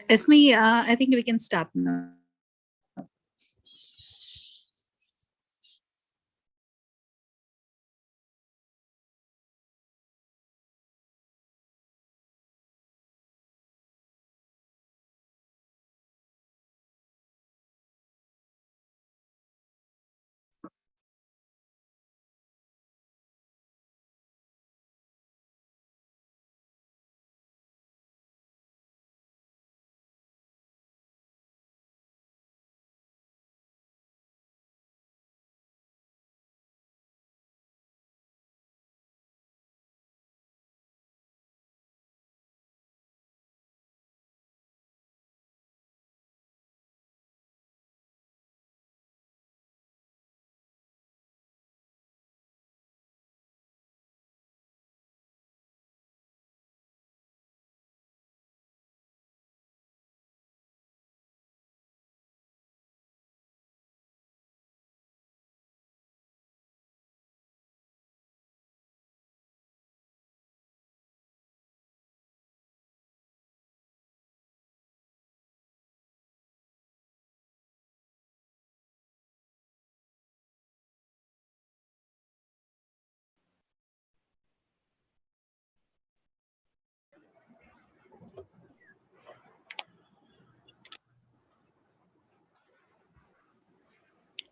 Esme, I think we can start now.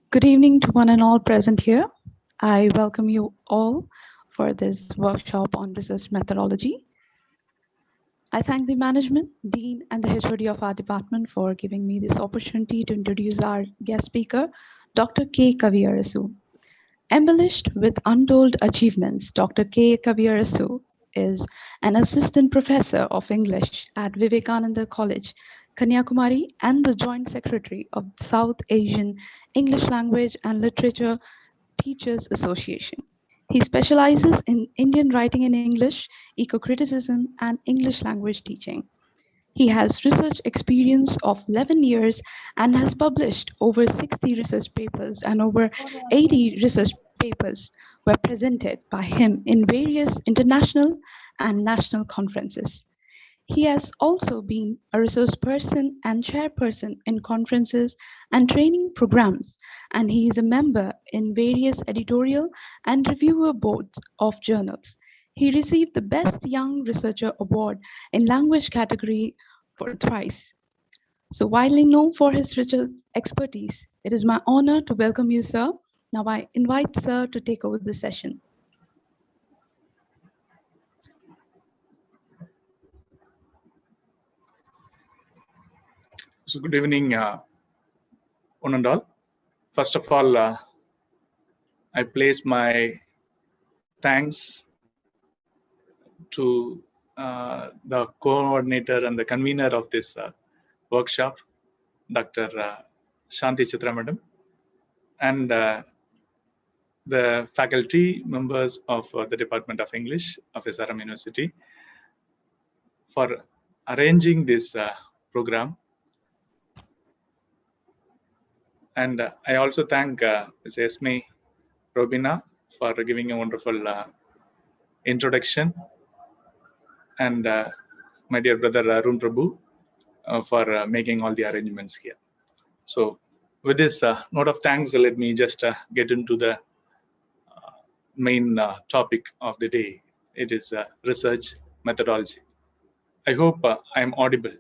Good evening to one and all present here. I welcome you all for this workshop on research methodology. I thank the management, dean, and the HOD of our department for giving me this opportunity to introduce our guest speaker, Dr.K.Kaviarasu. Embellished with untold achievements, Dr.K.Kaviarasu is an assistant professor of English at Vivekananda College, Kanyakumari, and the joint secretary of the South Asian English Language and Literature Teachers Association. He specializes in Indian writing in English, eco-criticism, and English language teaching. He has research experience of 11 years and has published over 60 research papers, and over 80 research papers were presented by him in various international and national conferences. He has also been a resource person and chairperson in conferences and training programs, and he is a member in various editorial and reviewer boards of journals. He received the Best Young Researcher Award in Language category for thrice. So widely known for his research expertise, it is my honor to welcome you, sir. Now I invite sir to take over the session. So good evening, one and all. First of all, I place my thanks to the coordinator and the convener of this workshop, Dr. Shanti Chitra Madam, and the faculty members of the Department of English of SRM University for arranging this program. And I also thank Ms. Esme Robina for giving a wonderful introduction, and my dear brother Arun Prabhu for making all the arrangements here. So with this note of thanks, let me just get into the main topic of the day. It is research methodology. I hope I am audible.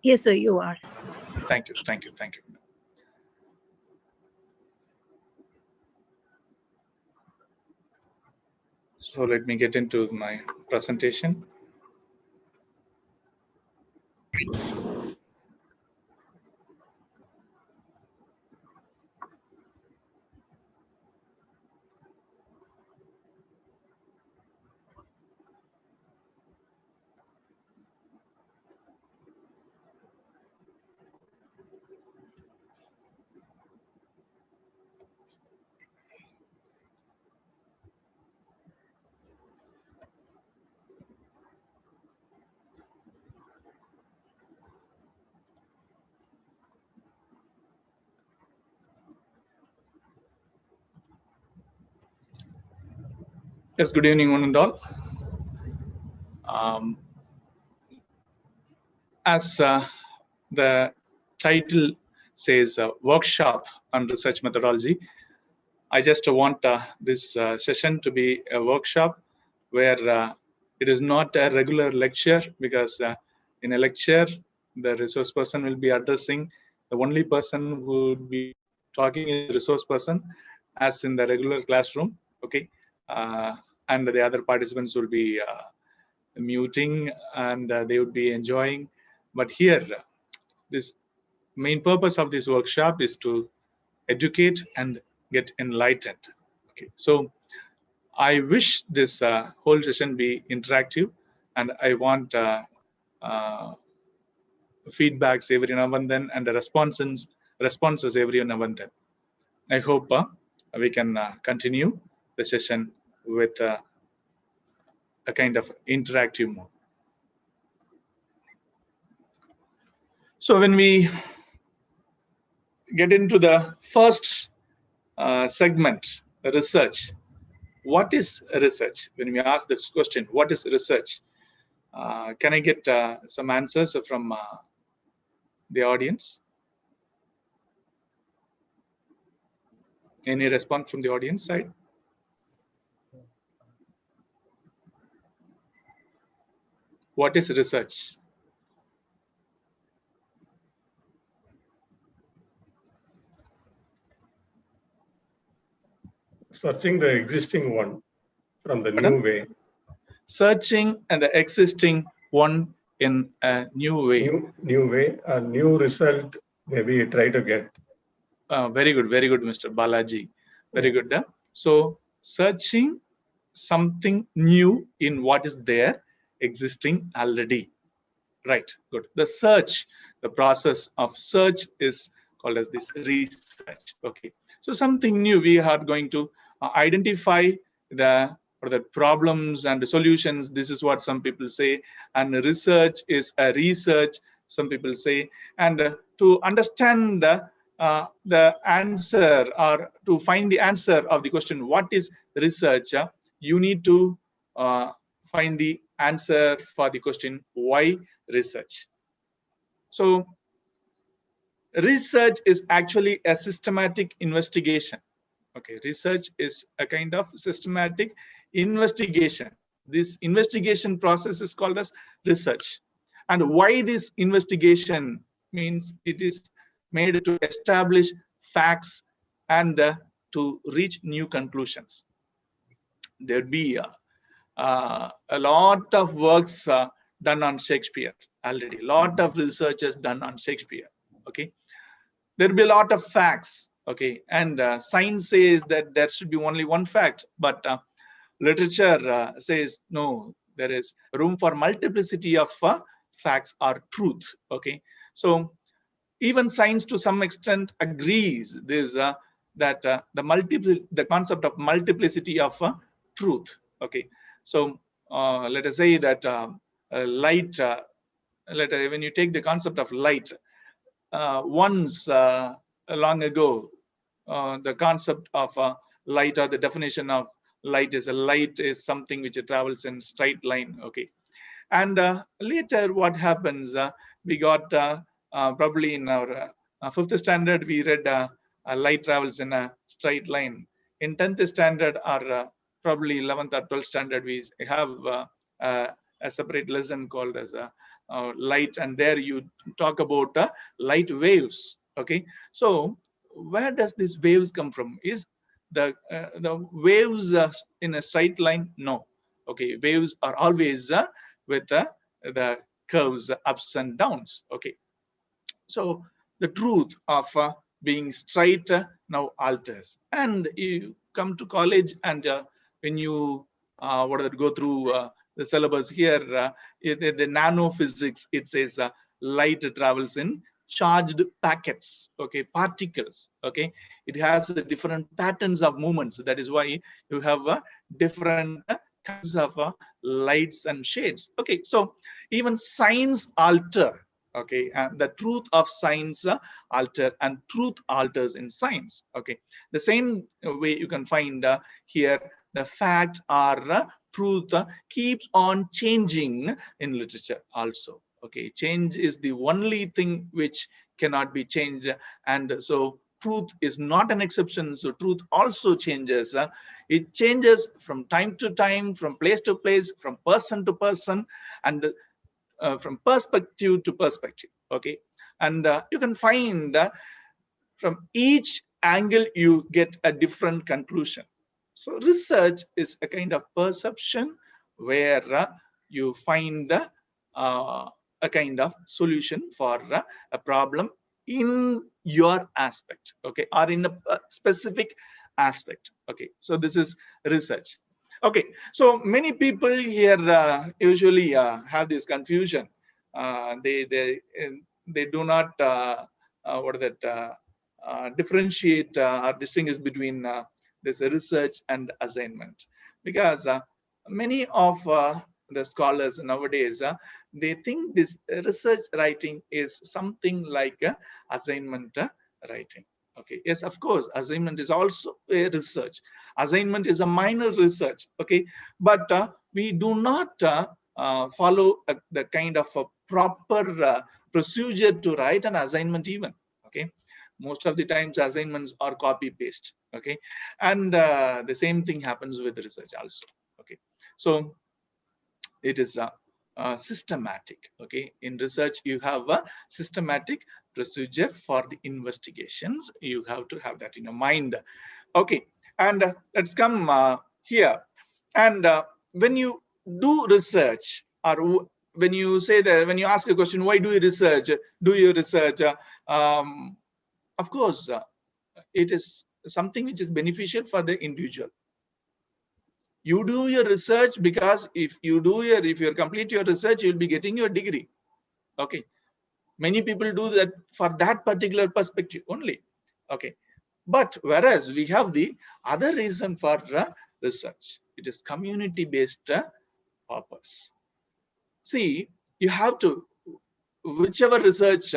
Yes, sir, you are. Thank you, thank you, thank you. So let me get into my presentation. Yes, good evening, one and all. as the title says, workshop on research methodology, I just want this session to be a workshop where it is not a regular lecture, because in a lecture, the resource person will be addressing, the only person who would be talking is the resource person, as in the regular classroom, okay? And the other participants will be muting, and they would be enjoying. But here, this main purpose of this workshop is to educate and get enlightened. Okay, so I wish this whole session be interactive, and I want feedbacks every now and then, and the responses every now and then. I hope we can continue the session with a kind of interactive mode. So when we get into the first segment, research. What is research? When we ask this question, what is research? Can I get some answers from the audience? Any response from the audience side? What is research? Searching the existing one from the new way. Searching and the existing one in a new way. New way, a new result, maybe try to get. Very good, Mr. Balaji. Very good. So searching something new in what is there, existing already. Right, good. The search, the process of search is called as this research. Okay, so something new, we are going to identify the problems and the solutions. This is what some people say. And research is a research, some people say. And to understand the answer, or to find the answer of the question, what is research? You need to find the answer for the question, why research? So research is actually a systematic investigation. Okay, research is a kind of systematic investigation. This investigation process is called as research. And why this investigation means it is made to establish facts and to reach new conclusions. There'd be a lot of works done on Shakespeare already. A lot of research done on Shakespeare. Okay, there'll be a lot of facts. Okay, and science says that there should be only one fact, but literature says no, there is room for multiplicity of facts or truth. Okay, so even science to some extent agrees this that the concept of multiplicity of truth. Okay, so let us say that light, when you take the concept of light, once long ago, the concept of light, or the definition of light is something which travels in straight line. Okay, and later what happens, we got probably in our 5th standard we read light travels in a straight line. In 10th standard, or probably 11th or 12th standard, we have a separate lesson called as light, and there you talk about light waves. Okay, so where does these waves come from? Is the waves in a straight line? No. Okay, waves are always with the curves, ups and downs. Okay, so the truth of being straight now alters. And you come to college, and when you go through the syllabus here, the nanophysics, it says light travels in charged packets, okay, particles. Okay, it has different patterns of movements. That is why you have different kinds of lights and shades. Okay, so even signs alter. Okay, and the truth of science alter, and truth alters in science. Okay, the same way you can find here the facts or truth keeps on changing in literature also. Okay, change is the only thing which cannot be changed, and so truth is not an exception. So truth also changes. It changes from time to time, from place to place, from person to person, and from perspective to perspective. Okay, and you can find from each angle you get a different conclusion. So research is a kind of perception where you find a kind of solution for a problem in your aspect, okay, or in a specific aspect. Okay, so this is research. Okay, so many people here usually have this confusion. They do not what is that differentiate or distinguish between this research and assignment, because many of the scholars nowadays they think this research writing is something like assignment writing. Okay, yes, of course, assignment is also a research. Assignment is a minor research. Okay, but we do not follow the kind of a proper procedure to write an assignment even. Okay, most of the times assignments are copy paste. Okay, and the same thing happens with research also. Okay, so it is systematic. Okay, in research you have a systematic procedure for the investigations. You have to have that in your mind. Okay, and let's come here. And when you do research, or when you say that, when you ask a question, why do you research? Do you research? Of course, it is something which is beneficial for the individual. You do your research because if you complete your research, you'll be getting your degree. Okay, many people do that for that particular perspective only. Okay, but whereas we have the other reason for research, it is community-based purpose. See, you have to, whichever research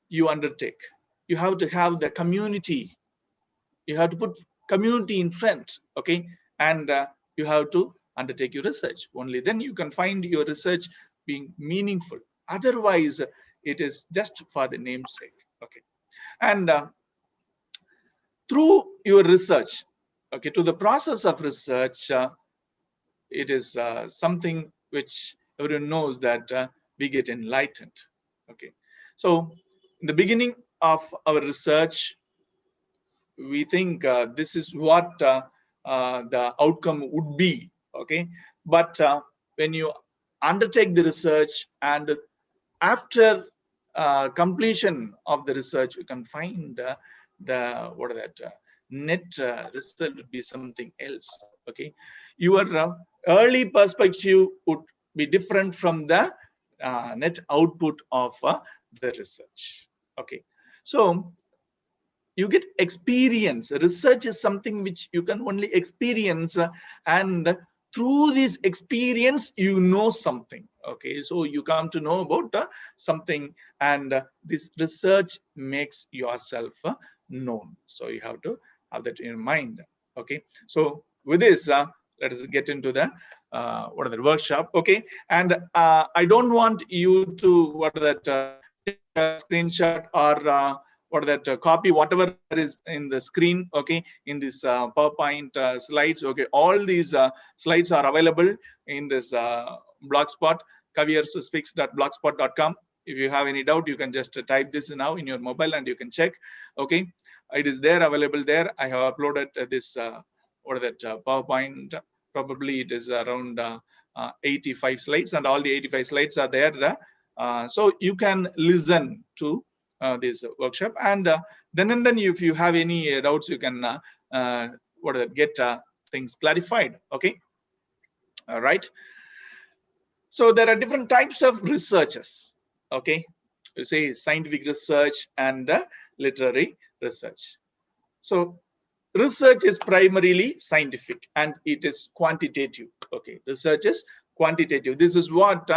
you undertake, you have to have the community. You have to put community in front. Okay, and you have to undertake your research. Only then you can find your research being meaningful. Otherwise, it is just for the namesake. Okay, and through your research, okay, to the process of research, it is something which everyone knows that we get enlightened. Okay, so in the beginning of our research, we think this is what the outcome would be. Okay, but when you undertake the research, and after completion of the research, you can find the what is that net result would be something else. Okay, your early perspective would be different from the net output of the research. Okay, so you get experience. Research is something which you can only experience, and through this experience you know something. Okay, so you come to know about something, and this research makes yourself known. So you have to have that in your mind. Okay, so with this let us get into the what are the workshop. Okay, and I don't want you to what are that take a screenshot or what that copy whatever is in the screen. Okay, in this PowerPoint slides. Okay, all these slides are available in this blogspot, kaviarasu.blogspot.com. If you have any doubt, you can just type this now in your mobile and you can check. Okay, it is there, available there. I have uploaded this what is that PowerPoint. Probably it is around 85 slides, and all the 85 slides are there. So you can listen to this workshop, and then if you have any doubts, you can get things clarified. Okay, all right. So there are different types of researches. Okay, you say scientific research and literary research. So research is primarily scientific and it is quantitative. Okay, research is quantitative. This is what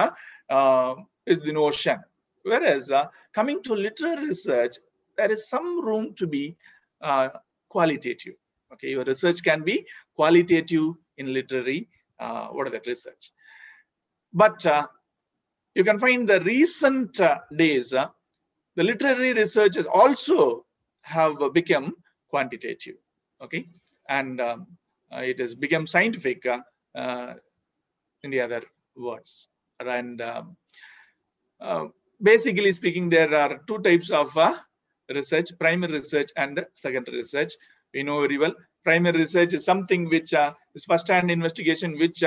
is the notion. Whereas coming to literary research, there is some room to be qualitative. Okay, your research can be qualitative in literary research. But you can find the recent days, the literary researches also have become quantitative, okay, and it has become scientific in the other words. And basically speaking, there are two types of research: primary research and secondary research. We know very well. Primary research is something which is first-hand investigation, which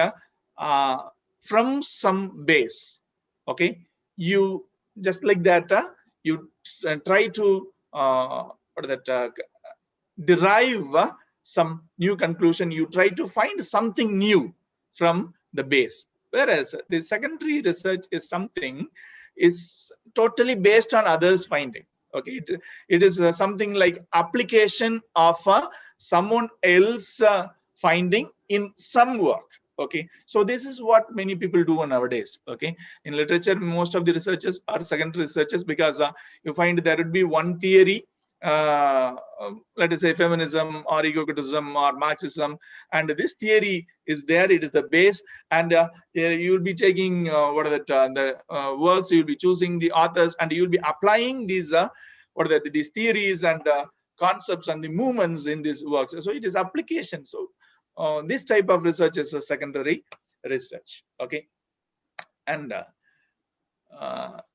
from some base, okay, you just like that you try to derive some new conclusion. You try to find something new from the base, whereas the secondary research is something is totally based on others finding, okay. It is something like application of someone else finding in some work, okay. So this is what many people do nowadays, okay. In literature, most of the researchers are secondary researchers, because you find there would be one theory, let us say feminism or ego-criticism or Marxism, and this theory is there, it is the base, and you will be taking the works, you will be choosing the authors, and you will be applying these these theories and concepts and the movements in these works. So it is application. So this type of research is a secondary research, okay. And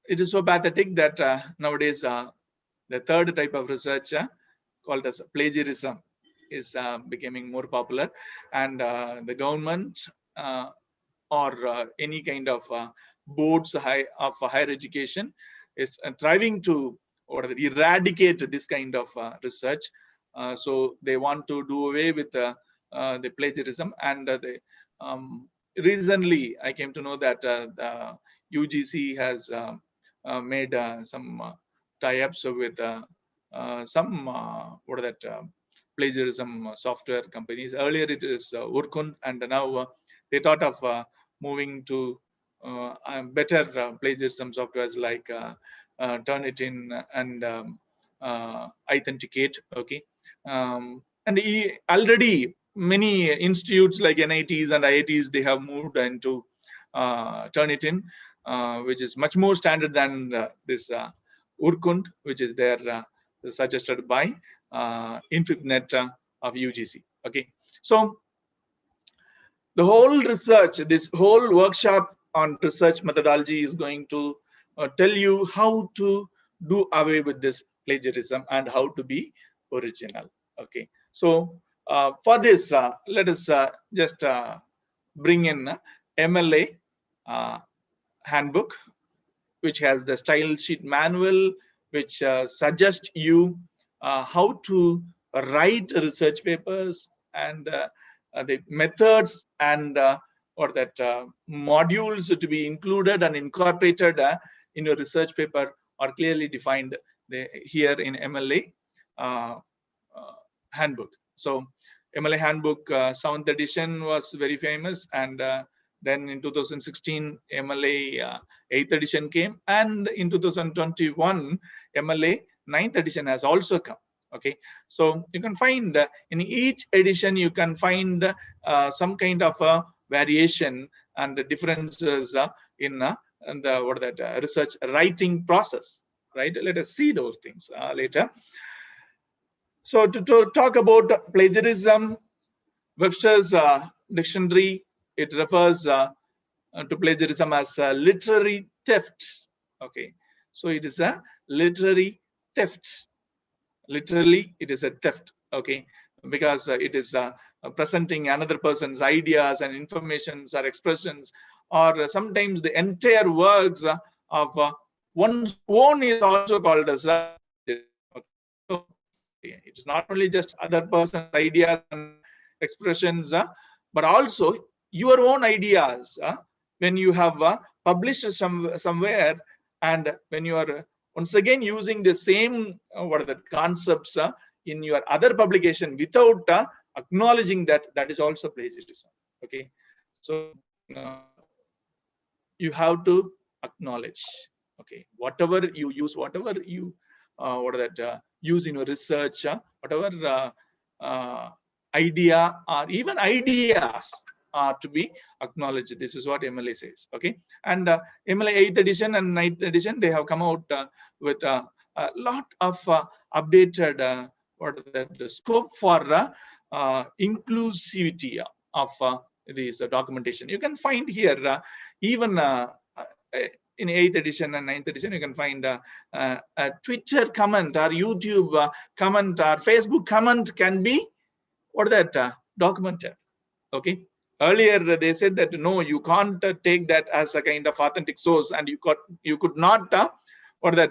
it is so pathetic that nowadays the third type of research called as plagiarism is becoming more popular, and the government or any kind of boards of higher education is striving to eradicate this kind of research. So they want to do away with the plagiarism, and recently I came to know that the UGC has made some tie-ups with some plagiarism software companies. Earlier it is Urkund, and now they thought of moving to better plagiarism softwares like Turnitin and Authenticate, okay. And already many institutes like NITs and IITs, they have moved into Turnitin, which is much more standard than this Urkund, which is there suggested by InfipNet of UGC, okay. So the whole research, this whole workshop on research methodology is going to tell you how to do away with this plagiarism and how to be original, okay. So for this, let us just bring in MLA handbook, which has the style sheet manual, which suggests you how to write research papers, and the methods and modules to be included and incorporated in your research paper are clearly defined here in MLA handbook. So MLA handbook 7th edition was very famous, and then in 2016 MLA 8th edition came, and in 2021 MLA 9th edition has also come, okay. So you can find in each edition you can find some kind of a variation and the differences in the research writing process, right? Let us see those things later. So to talk about plagiarism, Webster's dictionary, it refers to plagiarism as literary theft, okay. So it is a literary theft. Literally it is a theft, okay, because it is presenting another person's ideas and informations or expressions, or sometimes the entire works of one's own is also called as a, okay. So it is not only just other person's ideas and expressions, but also your own ideas when you have published somewhere, and when you are once again using the same concepts in your other publication without acknowledging that, that is also plagiarism, okay. So you have to acknowledge, okay, whatever you use, whatever you use in your research, whatever idea or even ideas, are to be acknowledged. This is what MLA says. Okay, and MLA 8th edition and 9th edition, they have come out with a lot of updated the scope for inclusivity of this documentation. You can find here even in 8th edition and 9th edition, you can find a Twitter comment or YouTube comment or Facebook comment can be documented. Okay, earlier they said that no, you can't take that as a kind of authentic source, and you could not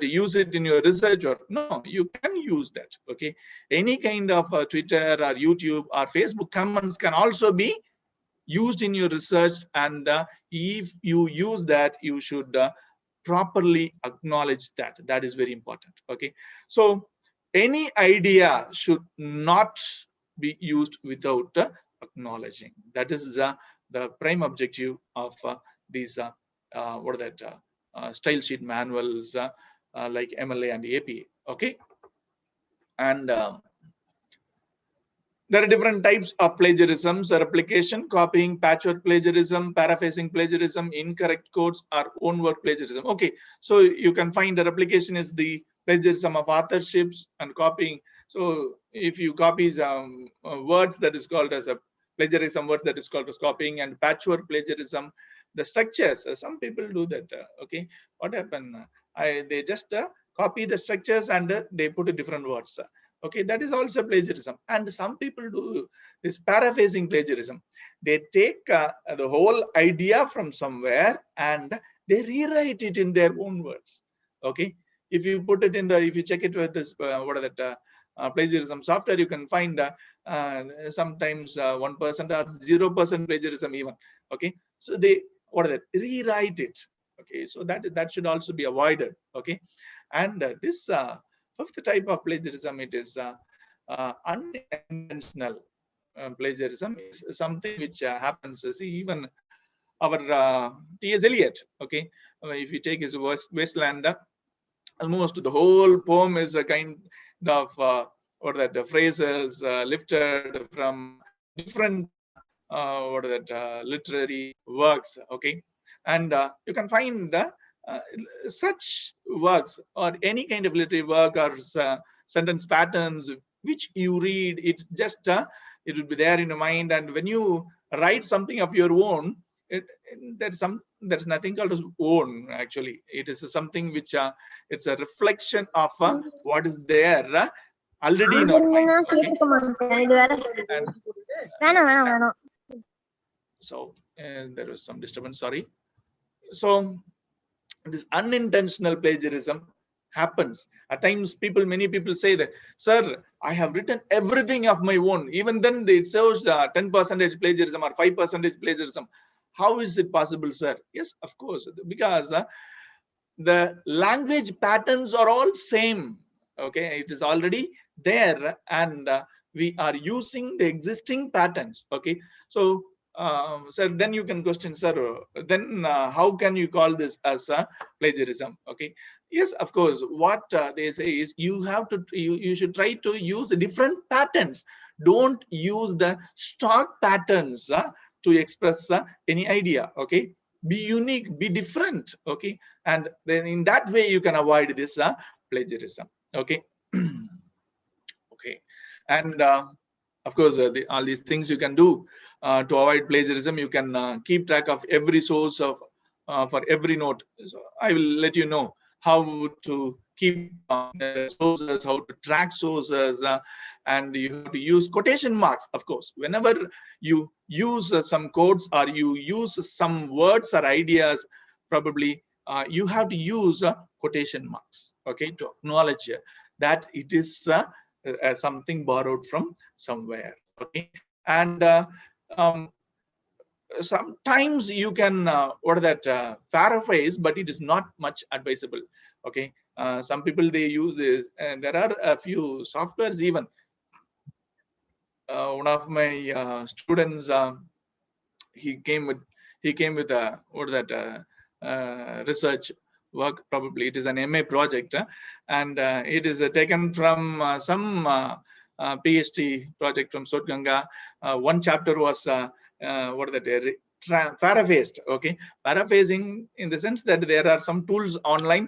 use it in your research. Or no, you can use that. Okay, any kind of Twitter or YouTube or Facebook comments can also be used in your research, and if you use that, you should properly acknowledge that. That is very important. Okay, so any idea should not be used without acknowledging. That is the prime objective of these style sheet manuals like MLA and APA. Okay, and there are different types of plagiarism: replication, copying, patchwork plagiarism, paraphrasing plagiarism, incorrect quotes, or own work plagiarism. Okay, so you can find the replication is the plagiarism of authorships, and copying. So if you copy words, that is called as a plagiarism, words that is called as copying, and patchwork plagiarism. The structures, some people do that. Okay, what happened? They just copy the structures and they put different words. Okay, that is also plagiarism. And some people do this paraphrasing plagiarism. They take the whole idea from somewhere and they rewrite it in their own words. Okay, if you put it in if you check it with this plagiarism software, you can find sometimes 1% or 0% plagiarism even. Okay, so they rewrite it. Okay, so that should also be avoided. Okay, and this fifth type of plagiarism, it is unintentional plagiarism. Is something which happens. See, even our T.S. Eliot. Okay, if you take his Wasteland, almost the whole poem is a kind of phrases lifted from different literary works. Okay, and you can find such works or any kind of literary work or sentence patterns which you read. It's just it will be there in your mind, and when you write something of your own, there's nothing called as own. Actually, it is something which it's a reflection of what is there already in our mind. Okay? And, so there was some disturbance, sorry. So this unintentional plagiarism happens at times. Many people say that, sir, I have written everything of my own. Even then it shows 10% plagiarism or 5% plagiarism. How is it possible, sir? Yes, of course, because the language patterns are all same. Okay, it is already there, and we are using the existing patterns. Okay, so sir, then you can question, sir, then how can you call this as plagiarism? Okay, yes, of course, what they say is you have to you should try to use the different patterns. Don't use the stock patterns to express any idea. Okay, be unique, be different. Okay, and then in that way you can avoid this plagiarism. Okay. Okay, and of course all these things you can do to avoid plagiarism. You can keep track of every source of for every note. So I will let you know how to keep sources, how to track sources, and you have to use quotation marks. Of course, whenever you use some quotes or you use some words or ideas, probably you have to use quotation marks. Okay, to acknowledge that it is something borrowed from somewhere. Okay, and sometimes you can paraphrase, but it is not much advisable. Okay, some people they use this, and there are a few softwares even. One of my students, he came with a research work. Probably it is an MA project, and it is taken from some PhD project from Sot Ganga. One chapter was what are that? Paraphrased. Okay, paraphrasing in the sense that there are some tools online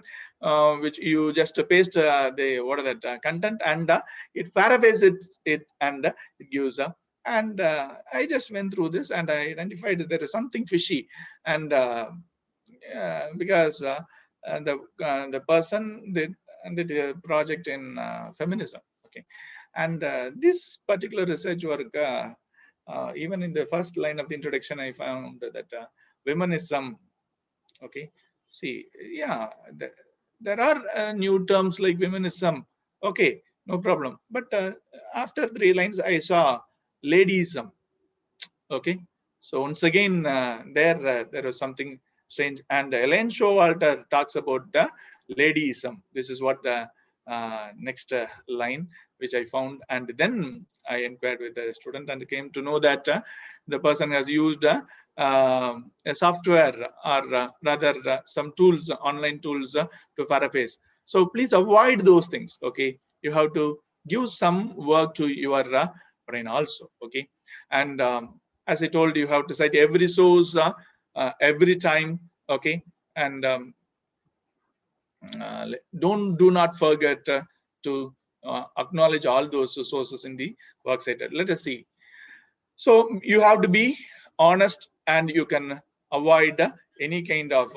which you just paste the what are that content, and it paraphrases it and it gives up. And I just went through this and I identified that there is something fishy, and because the person did a project in feminism. Okay, and this particular research work, even in the first line of the introduction, I found that feminism. Okay, see, yeah, there are new terms like feminism. Okay, no problem. But after 3 lines, I saw ladyism. Okay, so once again, there was something strange. And Elaine Showalter talks about the ladyism. This is what the next line which I found, and then I inquired with the student and came to know that the person has used a software, or rather some tools, online tools to paraphrase. So please avoid those things. Okay, you have to give some work to your brain also. Okay, and as I told you, have to cite every source every time. Okay, and do not forget to acknowledge all those sources in the work cited. Let us see. So you have to be honest, and you can avoid any kind of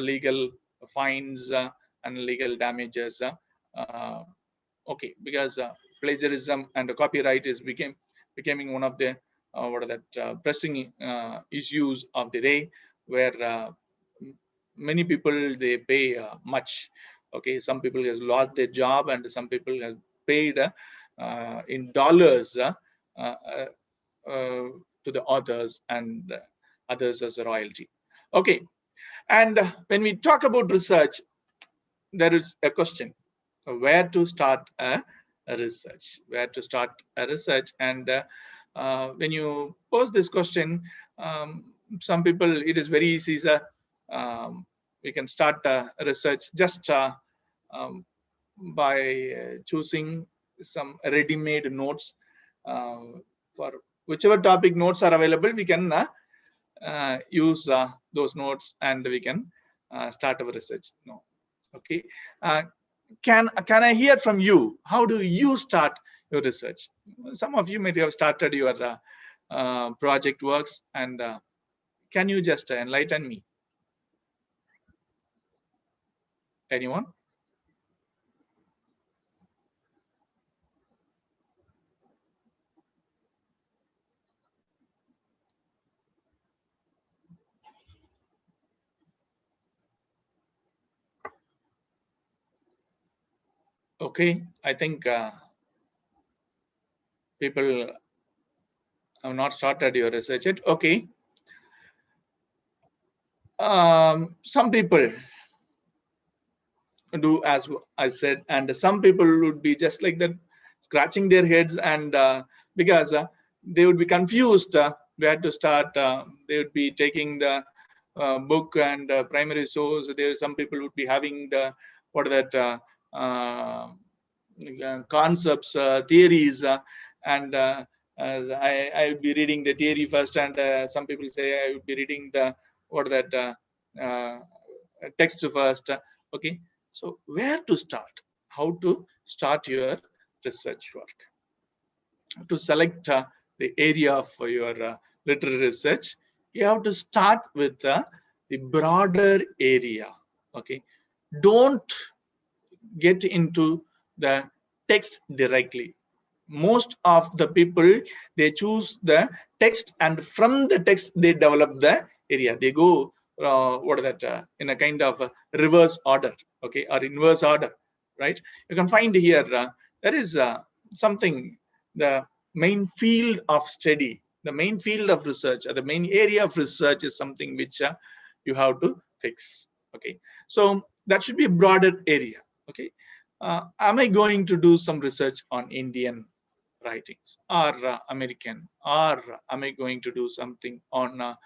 legal fines and legal damages. Okay, because plagiarism and copyright is becoming one of the what are that pressing issues of the day, where many people they pay much. Okay, some people has lost their job, and some people have paid in dollars to the authors and others as a royalty. Okay, and when we talk about research, there is a question: where to start a research? Where to start a research? And when you pose this question, some people, it is very easy. We can start a research just by choosing some ready-made notes. For whichever topic notes are available, we can use those notes, and we can start our research. No, okay. Can I hear from you? How do you start your research? Some of you may have started your project works, and can you just enlighten me? Anyone? Okay, I think people have not started your research yet. Okay. Some people do as I said, and some people would be just like that, scratching their heads, and because they would be confused where to start. They would be taking the book and primary source. There, some people would be having the what are that concepts, theories, and as I would be reading the theory first, and some people say I would be reading the what are that text first. Okay, so where to start? How to start your research work? To select the area for your literary research, you have to start with the broader area. Okay, don't get into the text directly. Most of the people, they choose the text, and from the text they develop the area. They go what are that in a kind of reverse order, okay, or inverse order, right? You can find here there is something, the main field of study, the main field of research, or the main area of research is something which you have to fix. Okay, so that should be a broader area. Okay, am I going to do some research on Indian writings, or American, or am I going to do something on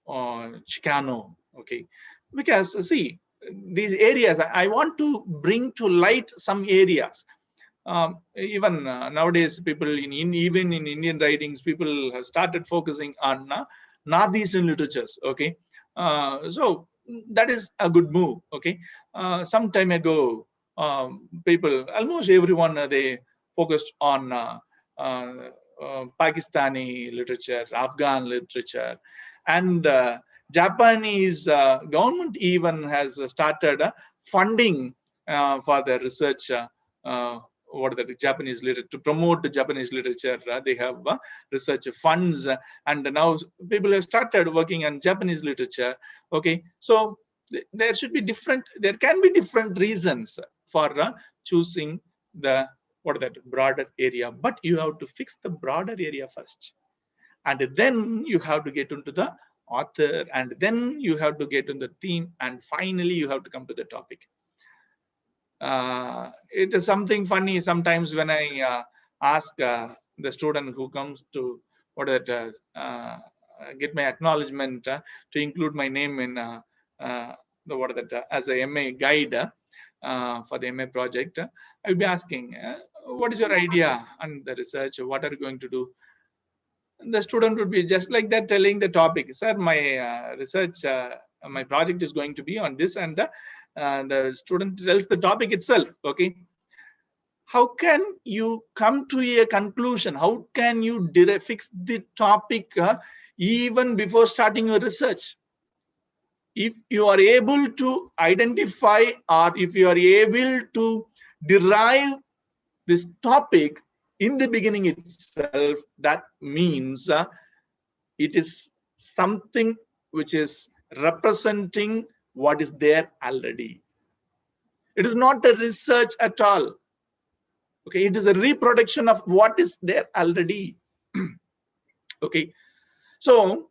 Chicano? Okay, because see, these areas I want to bring to light some areas Even nowadays, people even in Indian writings, people have started focusing on Northeastern literatures. Okay, so that is a good move. Okay, some time ago, people, almost everyone, they focused on Pakistani literature, Afghan literature, and Japanese government even has started funding for the research. What the Japanese literature, to promote the Japanese literature, they have research funds, and now people have started working on Japanese literature. Okay, so there should be there can be different reasons for choosing the broader area, but you have to fix the broader area first, and then you have to get into the author, and then you have to get into the theme, and finally you have to come to the topic. It is something funny sometimes when I ask the student who comes to get my acknowledgement to include my name in as a MA guide for the MA project. I'll be asking, what is your idea on the research? What are you going to do? The student would be just like that, telling the topic. Sir, my research, my project is going to be on this, and the student tells the topic itself. Okay, how can you come to a conclusion? How can you fix the topic even before starting your research? If you are able to identify, or if you are able to derive this topic in the beginning itself, that means it is something which is representing what is there already. It is not a research at all. Okay, it is a reproduction of what is there already. Okay, so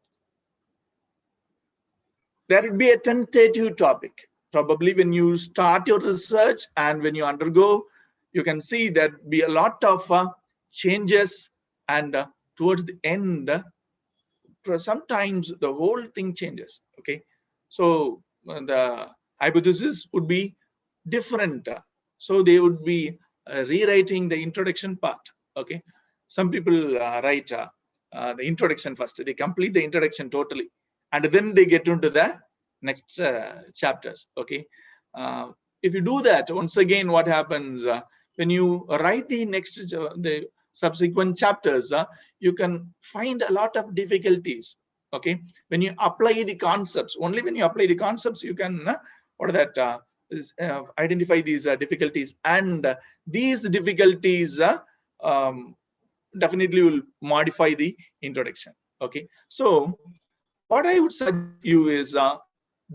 there will be a tentative topic. Probably when you start your research and when you undergo, you can see there will be a lot of changes, and towards the end, sometimes the whole thing changes. Okay, so the hypothesis would be different. So they would be rewriting the introduction part. Okay, some people write the introduction first. They complete the introduction totally, and then they get into the next chapters. Okay, if you do that, once again, what happens when you write the next the subsequent chapters, you can find a lot of difficulties. Okay, when you apply the concepts, only when you apply the concepts, you can identify these difficulties, and these difficulties definitely will modify the introduction. Okay, so what I would suggest you is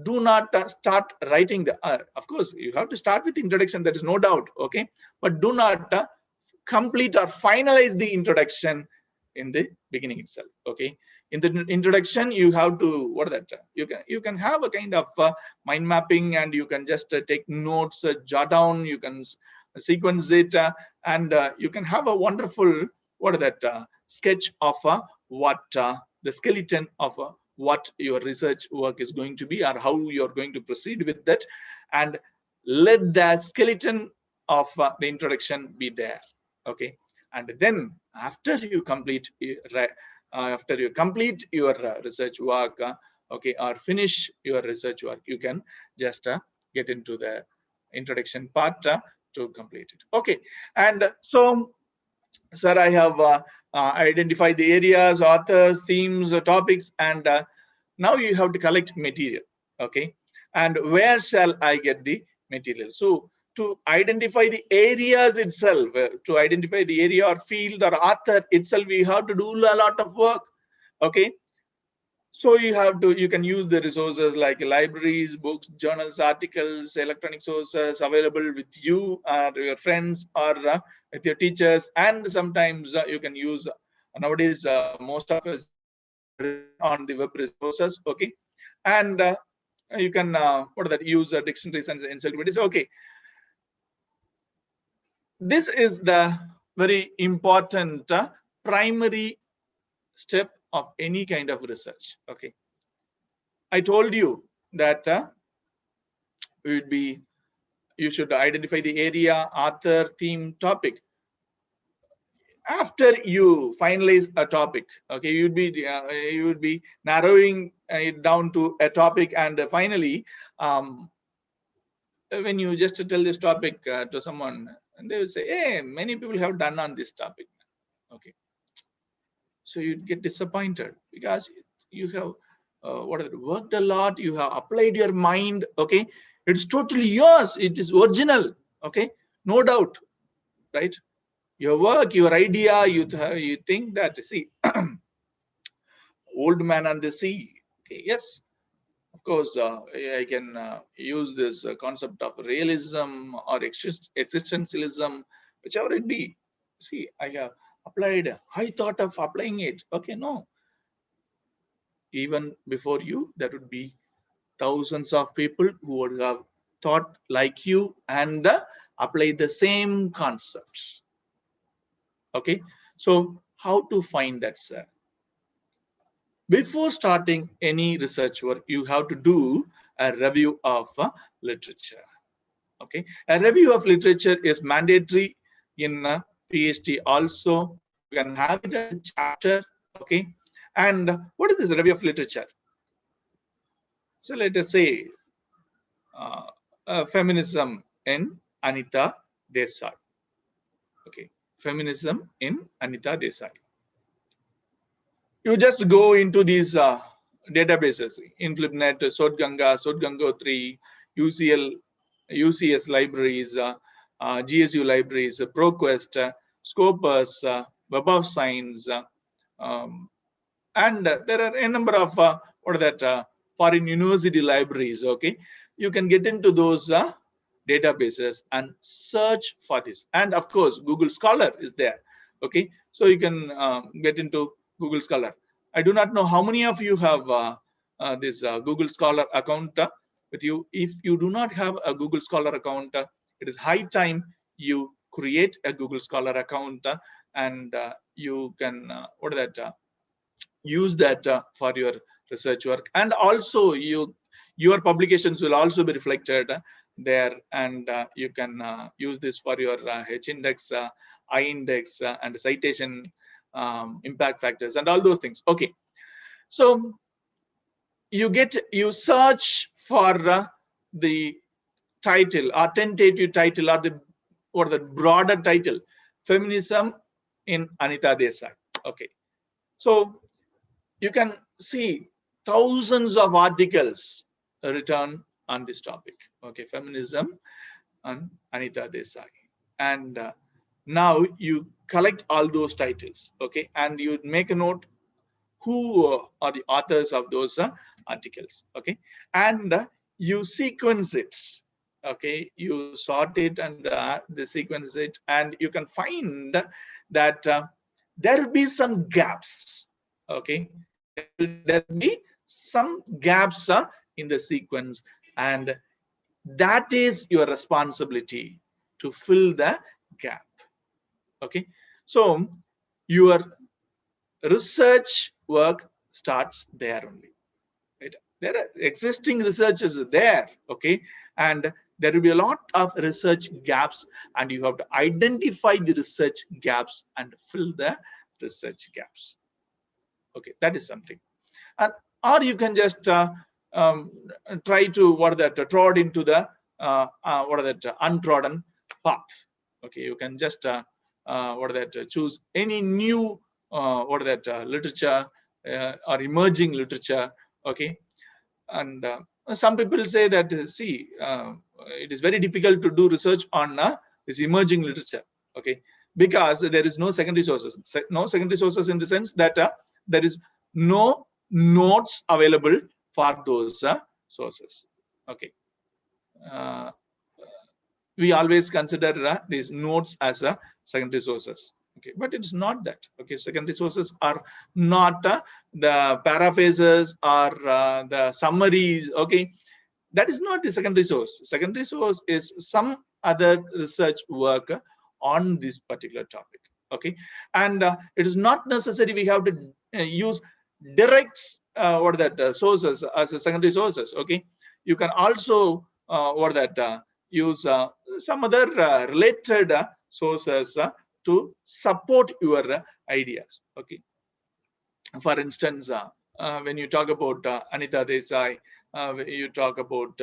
do not start writing the of course you have to start with introduction, there is no doubt. Okay, but do not complete or finalize the introduction in the beginning itself. Okay, in the introduction you have to you can have a kind of mind mapping, and you can just take notes, jot down, you can sequence it, and you can have a wonderful sketch of what the skeleton of what your research work is going to be, or how you're going to proceed with that, and let the skeleton of the introduction be there. Okay, and then after you complete your research work, okay, or finish your research work, you can just get into the introduction part to complete it. Okay, and so sir, I have identified the areas, authors, themes, topics, and now you have to collect material. Okay, and where shall I get the material? So to identify the areas itself, to identify the area or field or author itself, we have to do a lot of work. Okay, so you can use the resources like libraries, books, journals, articles, electronic sources available with you or your friends, or with your teachers, and sometimes you can use nowadays most of us on the web resources. Okay, and you can use dictionaries and encyclopedias. Okay, this is the very important primary step of any kind of research. Okay, I told you that you should identify the area, author, theme, topic. after you finalize a topic, okay, you would be narrowing it down to a topic, and finally, when you just tell this topic to someone, and they will say, hey, many people have done on this topic, okay. So you get disappointed because you have worked a lot, you have applied your mind, okay. It's totally yours, it is original, okay, no doubt, right? Your work, your idea, you think that, see, old man and the sea, okay, yes, of course, I can use this concept of realism or existentialism, whichever it be. See, I have applied, I thought of applying it, okay, no. Even before you, there would be thousands of people who would have thought like you and applied the same concepts, okay. So how to find that, sir? Before starting any research work, you have to do a review of literature, okay. A review of literature is mandatory in a PhD also. You can have it as a chapter, okay. And what is this review of literature? So let us say feminism in Anita Desai, okay. Feminism in Anita Desai. You just go into these databases, InflipNet, Sotganga 3, UCS libraries, GSU libraries, ProQuest, Scopus, Web of Science, and there are a number of foreign university libraries, okay. You can get into those databases and search for this, and of course Google Scholar is there, okay. So you can get into Google Scholar. I do not know how many of you have this Google Scholar account with you. If you do not have a Google Scholar account, it is high time you create a Google Scholar account, and you can use that for your research work, and also your publications will also be reflected there, and you can use this for your H-index, I-index, and citation impact factors and all those things, okay. So you search for the title or tentative title or the broader title, Feminism in Anita Desai, okay. So you can see thousands of articles written on this topic, okay, feminism and Anita Desai, and now you collect all those titles, okay, and you make a note who are the authors of those articles, okay, and you sequence it, okay, you sort it and sequence it, and you can find that there will be some gaps, okay. There will be some gaps in the sequence, and that is your responsibility to fill the gap, okay. So your research work starts there only, right? There are existing researchers there, okay, and there will be a lot of research gaps, and you have to identify the research gaps and fill the research gaps, okay. That is something. And or you can just try to trod into the untrodden path, okay. You can just choose any new literature or emerging literature, okay. And some people say that see, it is very difficult to do research on this emerging literature, okay, because there is no secondary sources. No secondary sources in the sense that there is no notes available for those sources, okay. We always consider these notes as secondary sources, okay, but it's not that, okay. Secondary sources are not the paraphrases or the summaries, okay. That is not the secondary source. Secondary source is some other research work on this particular topic, okay. And it is not necessary we have to use direct sources as a secondary sources, okay. You can also use some other related sources to support your ideas. Okay. For instance, when you talk about Anita Desai, you talk about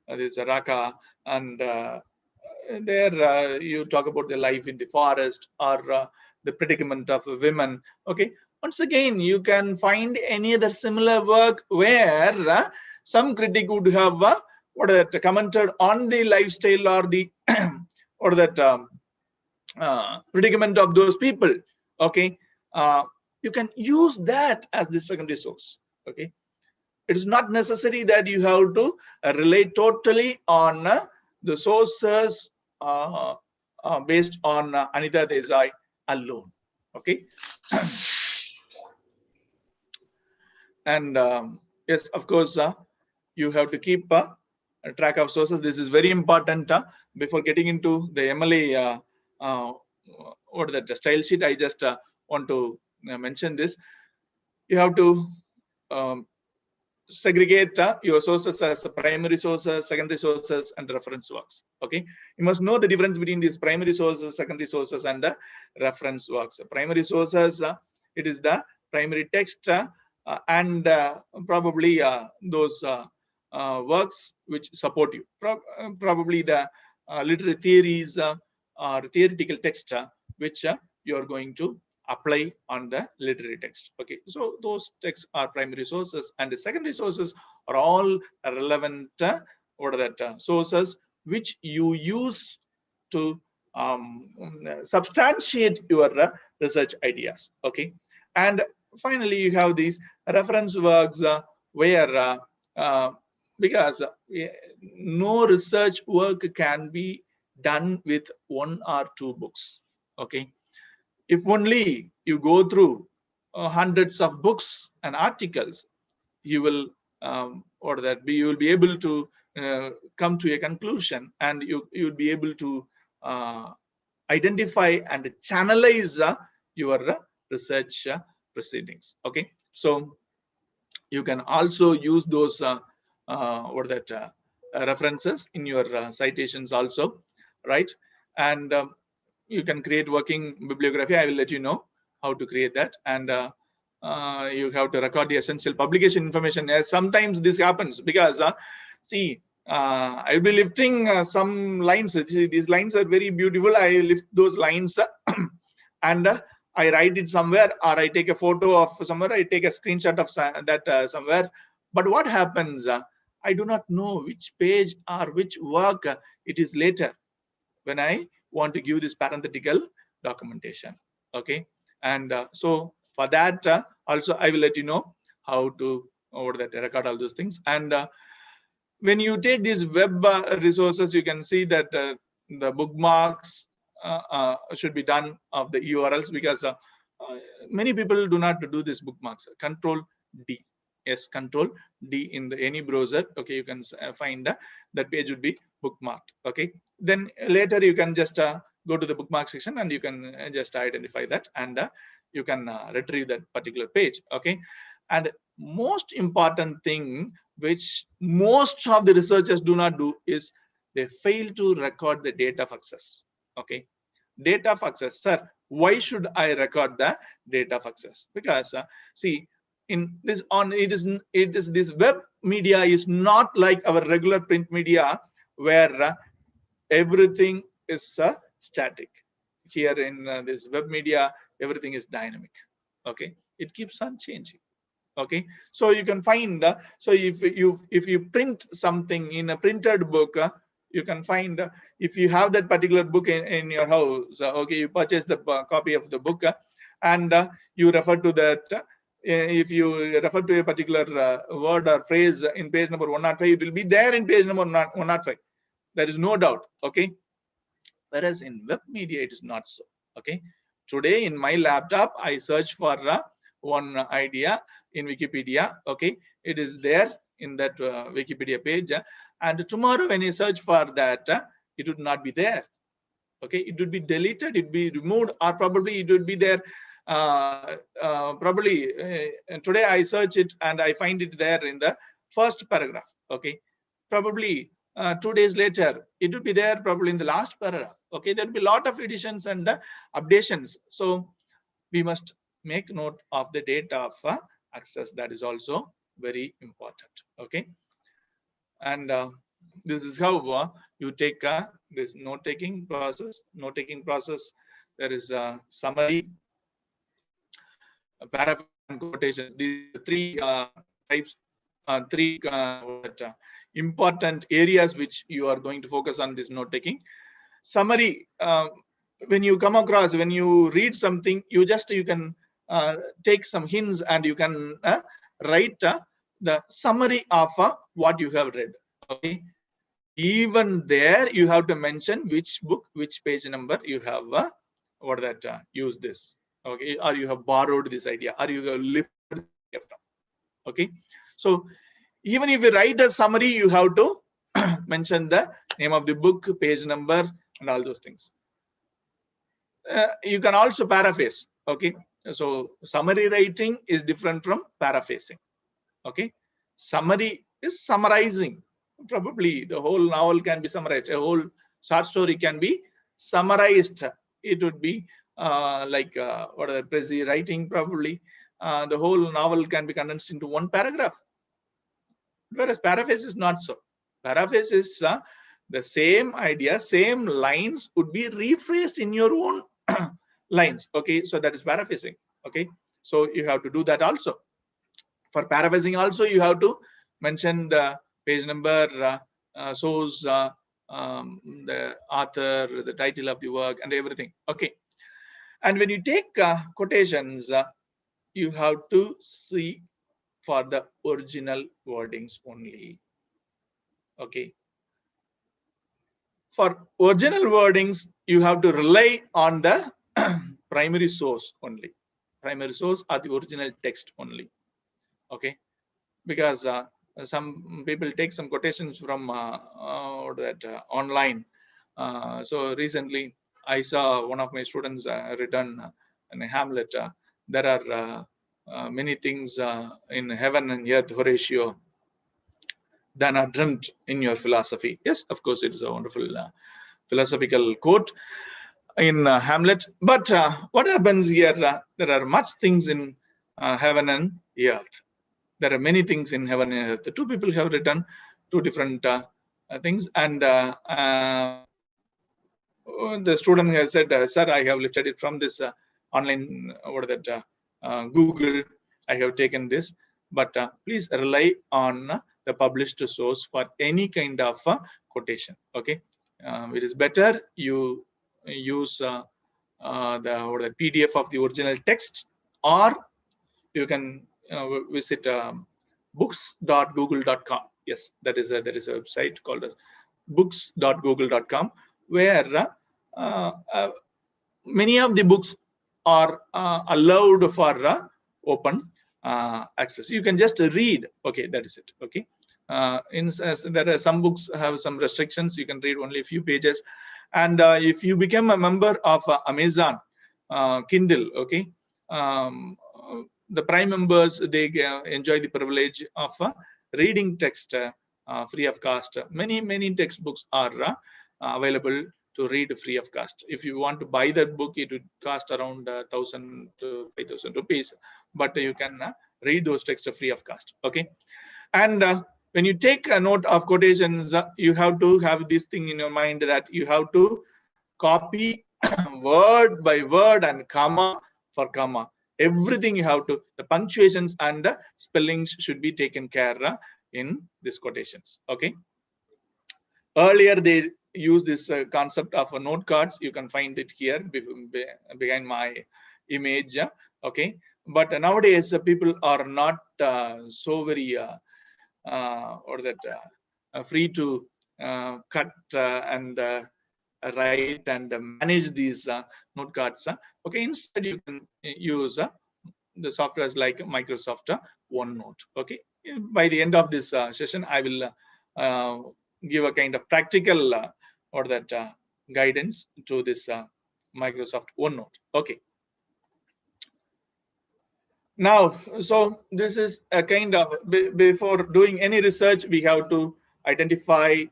this Raka, and there you talk about the life in the forest, or the predicament of women. Okay, once again, you can find any other similar work where some critic would have commented on the lifestyle or the or that predicament of those people. Okay, you can use that as the secondary source. Okay, it is not necessary that you have to rely totally on the sources based on Anita Desai alone. Okay. And yes, of course, you have to keep a track of sources. This is very important. Before getting into the MLA or the style sheet, I just want to mention this. You have to segregate your sources as primary sources, secondary sources, and reference works. Okay, you must know the difference between these primary sources, secondary sources, and reference works. Primary sources, it is the primary text and probably those works which support you. Probably the literary theories or theoretical text which you are going to apply on the literary text. Okay, so those texts are primary sources, and the secondary sources are all relevant sources which you use to substantiate your research ideas. Okay, and finally you have these reference works where because no research work can be done with 1 or 2 books. Okay, if only you go through hundreds of books and articles, you will you will be able to come to a conclusion, and you will be able to identify and channelize your research proceedings. Okay, so you can also use those references in your citations also, right? And you can create working bibliography. I will let you know how to create that. And you have to record the essential publication information. Yes, sometimes this happens because see, I will be lifting some lines. See, these lines are very beautiful. I lift those lines and I write it somewhere, or I take a photo of somewhere, I take a screenshot of that somewhere. But what happens? I do not know which page or which work it is later when I want to give this parenthetical documentation. Okay, and so for that also I will let you know how to record all those things. And when you take these web resources, you can see that the bookmarks should be done of the URLs, because many people do not do this bookmarks. Control D. Yes, Control D in any browser. Okay, you can find that page would be bookmarked. Okay, then later you can just go to the bookmark section and you can just identify that, and you can retrieve that particular page. Okay, and most important thing which most of the researchers do not do is they fail to record the date of access. Okay, date of access. Sir, why should I record the date of access? Because see, in this it is this web media is not like our regular print media where everything is static. Here in this web media, everything is dynamic. Okay, it keeps on changing. Okay, so you can find so if you print something in a printed book, you can find if you have that particular book in your house. Okay, you purchase the copy of the book and you refer to that. If you refer to a particular word or phrase in page number 105, it will be there in page number 105. There is no doubt. Okay, whereas in web media it is not so. Okay, today in my laptop I search for one idea in Wikipedia. Okay, it is there in that Wikipedia page, and tomorrow when I search for that, it would not be there. Okay, it would be deleted, it would be removed, or probably it would be there. Probably today I search it and I find it there in the first paragraph. Okay, probably 2 days later it would be there probably in the last paragraph. Okay, there will be a lot of editions and updations. So we must make note of the date of access. That is also very important. Okay, and this is how you take this note-taking process. Note-taking process. There is a summary, a paraphrase, and quotations. These are the three types, three important areas which you are going to focus on this note-taking. Summary. When you come across, when you read something, you can take some hints and you can write the summary of what you have read. Okay, even there you have to mention which book, which page number you have used this. Okay, or you have borrowed this idea, or you have lifted this idea from. Okay, so even if you write a summary, you have to mention the name of the book, page number, and all those things. You can also paraphrase. Okay, so summary writing is different from paraphrasing. Okay, summary is summarizing. Probably the whole novel can be summarized. A whole short story can be summarized. It would be like what are the writing? Probably the whole novel can be condensed into one paragraph. Whereas paraphrase is not so. Paraphrase is the same idea, same lines would be rephrased in your own lines. Okay, so that is paraphrasing. Okay, so you have to do that also. For paraphrasing also, you have to mention the page number, source, the author, the title of the work, and everything. Okay, and when you take quotations, you have to see for the original wordings only. Okay, for original wordings, you have to rely on the primary source only. Primary source or the original text only. Okay, because some people take some quotations from online. So recently I saw one of my students written in Hamlet, there are many things in heaven and earth, Horatio, than are dreamt in your philosophy. Yes, of course, it is a wonderful philosophical quote in Hamlet. But what happens here? There are much things in heaven and earth. There are many things in heaven and earth. The two people have written two different things, and the student has said, "Sir, I have lifted it from this online Google. I have taken this, but please rely on the published source for any kind of quotation. Okay, it is better you use the PDF of the original text, or you can visit books.google.com. Yes, there is a website called books.google.com, where many of the books are allowed for open access. You can just read. Okay, that is it. Okay, there are some books have some restrictions. You can read only a few pages, and if you become a member of Amazon Kindle, okay, the Prime members, they enjoy the privilege of reading text free of cost. Many textbooks are available to read free of cost. If you want to buy that book, it would cost around 1,000 to 5,000 rupees, but you can read those texts free of cost. Okay, and when you take a note of quotations, you have to have this thing in your mind that you have to copy word by word and comma for comma. Everything you have to, the punctuations and the spellings should be taken care in these quotations. Okay, earlier they used this concept of note cards. You can find it here behind my image. Okay, but nowadays people are not so very free to cut and write and manage these note cards. Okay, instead you can use the softwares like Microsoft OneNote. Okay, by the end of this session, I will give a kind of practical guidance to this Microsoft OneNote. Okay. Now, so this is a kind of, before doing any research, we have to identify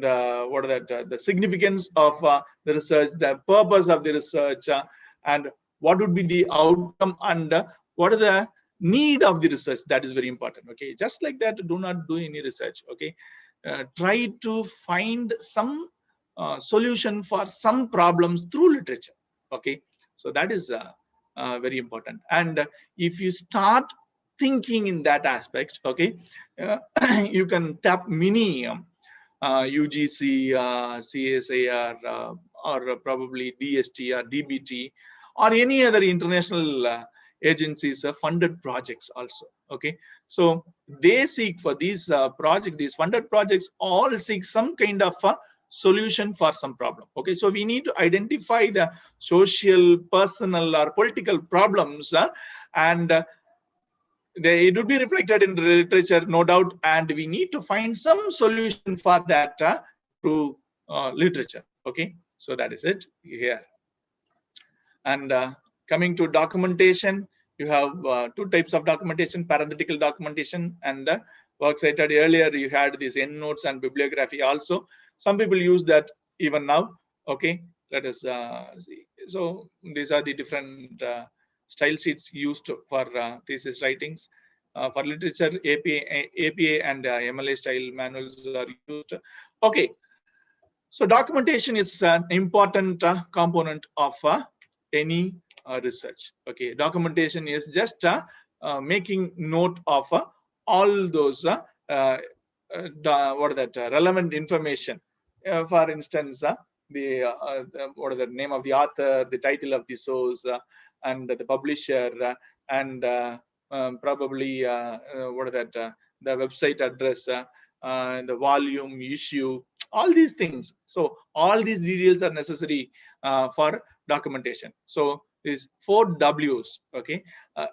the significance of the research, the purpose of the research, and what would be the outcome, and what are the need of the research. That is very important. Okay, just like that, do not do any research. Okay, try to find some solution for some problems through literature. Okay, so that is very important. And if you start thinking in that aspect, okay, you can tap many UGC, CSIR, or probably DST or DBT, or any other international agencies funded projects also. Okay, so they seek for these projects, these funded projects all seek some kind of a solution for some problem. Okay, so we need to identify the social, personal, or political problems, and it would be reflected in the literature, no doubt, and we need to find some solution for that through literature. Okay, so that is it here. And coming to documentation, you have two types of documentation: parenthetical documentation and works cited. Earlier you had these endnotes and bibliography also. Some people use that even now. Okay, let us see. So these are the different style sheets used for thesis writings. For literature, APA and MLA style manuals are used. Okay, so documentation is an important component of any research. Okay, documentation is just making note of all those relevant information. For instance, what is the name of the author, the title of the source, and the publisher, and probably the website address, the volume, issue, all these things. So all these details are necessary for documentation. So these 4 W's. Okay,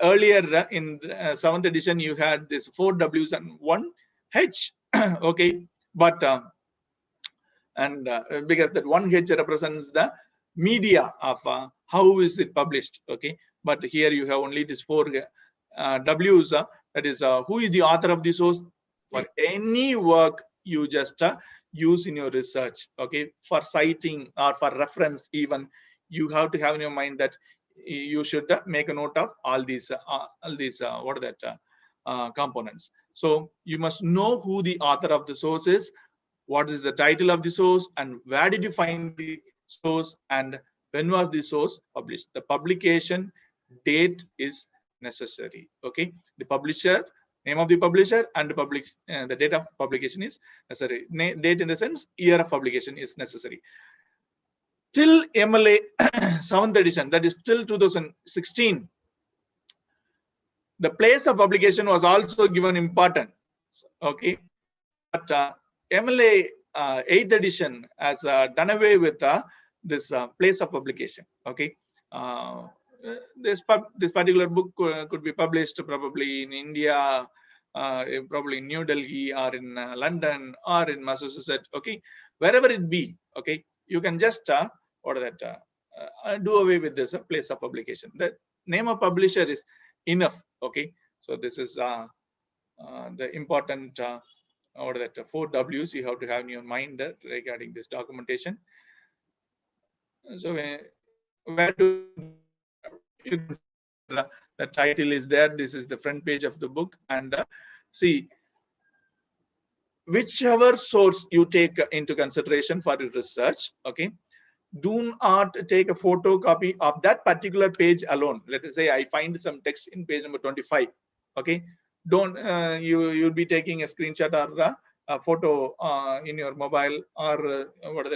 earlier in 7th edition you had this 4 W's and 1 H. Okay, but because that 1 H represents the media of how is it published. Okay, but here you have only these 4 W's. That is who is the author of the source. For any work you just use in your research, okay, for citing or for reference, even you have to have in your mind that you should make a note of all these components. So you must know who the author of the source is, what is the title of the source, and where did you find the source, and when was the source published. The publication date is necessary. Okay, the publisher, name of the publisher, and the date of publication is necessary. Date in the sense year of publication is necessary. Till MLA 7th edition, that is till 2016, the place of publication was also given importance. Okay, but MLA 8th edition has done away with this place of publication. Okay, this particular book could be published probably in India, probably in New Delhi, or in London, or in Massachusetts. Okay, wherever it be. Okay, you can just do away with this place of publication. The name of publisher is enough. Okay, so this is the important 4 W's you have to have in your mind regarding this documentation. So where do you can see the title is there. This is the front page of the book, and see, whichever source you take into consideration for your research. Okay, do not take a photocopy of that particular page alone. Let us say I find some text in page number 25. Okay, don't you'll be taking a screenshot or a photo in your mobile, or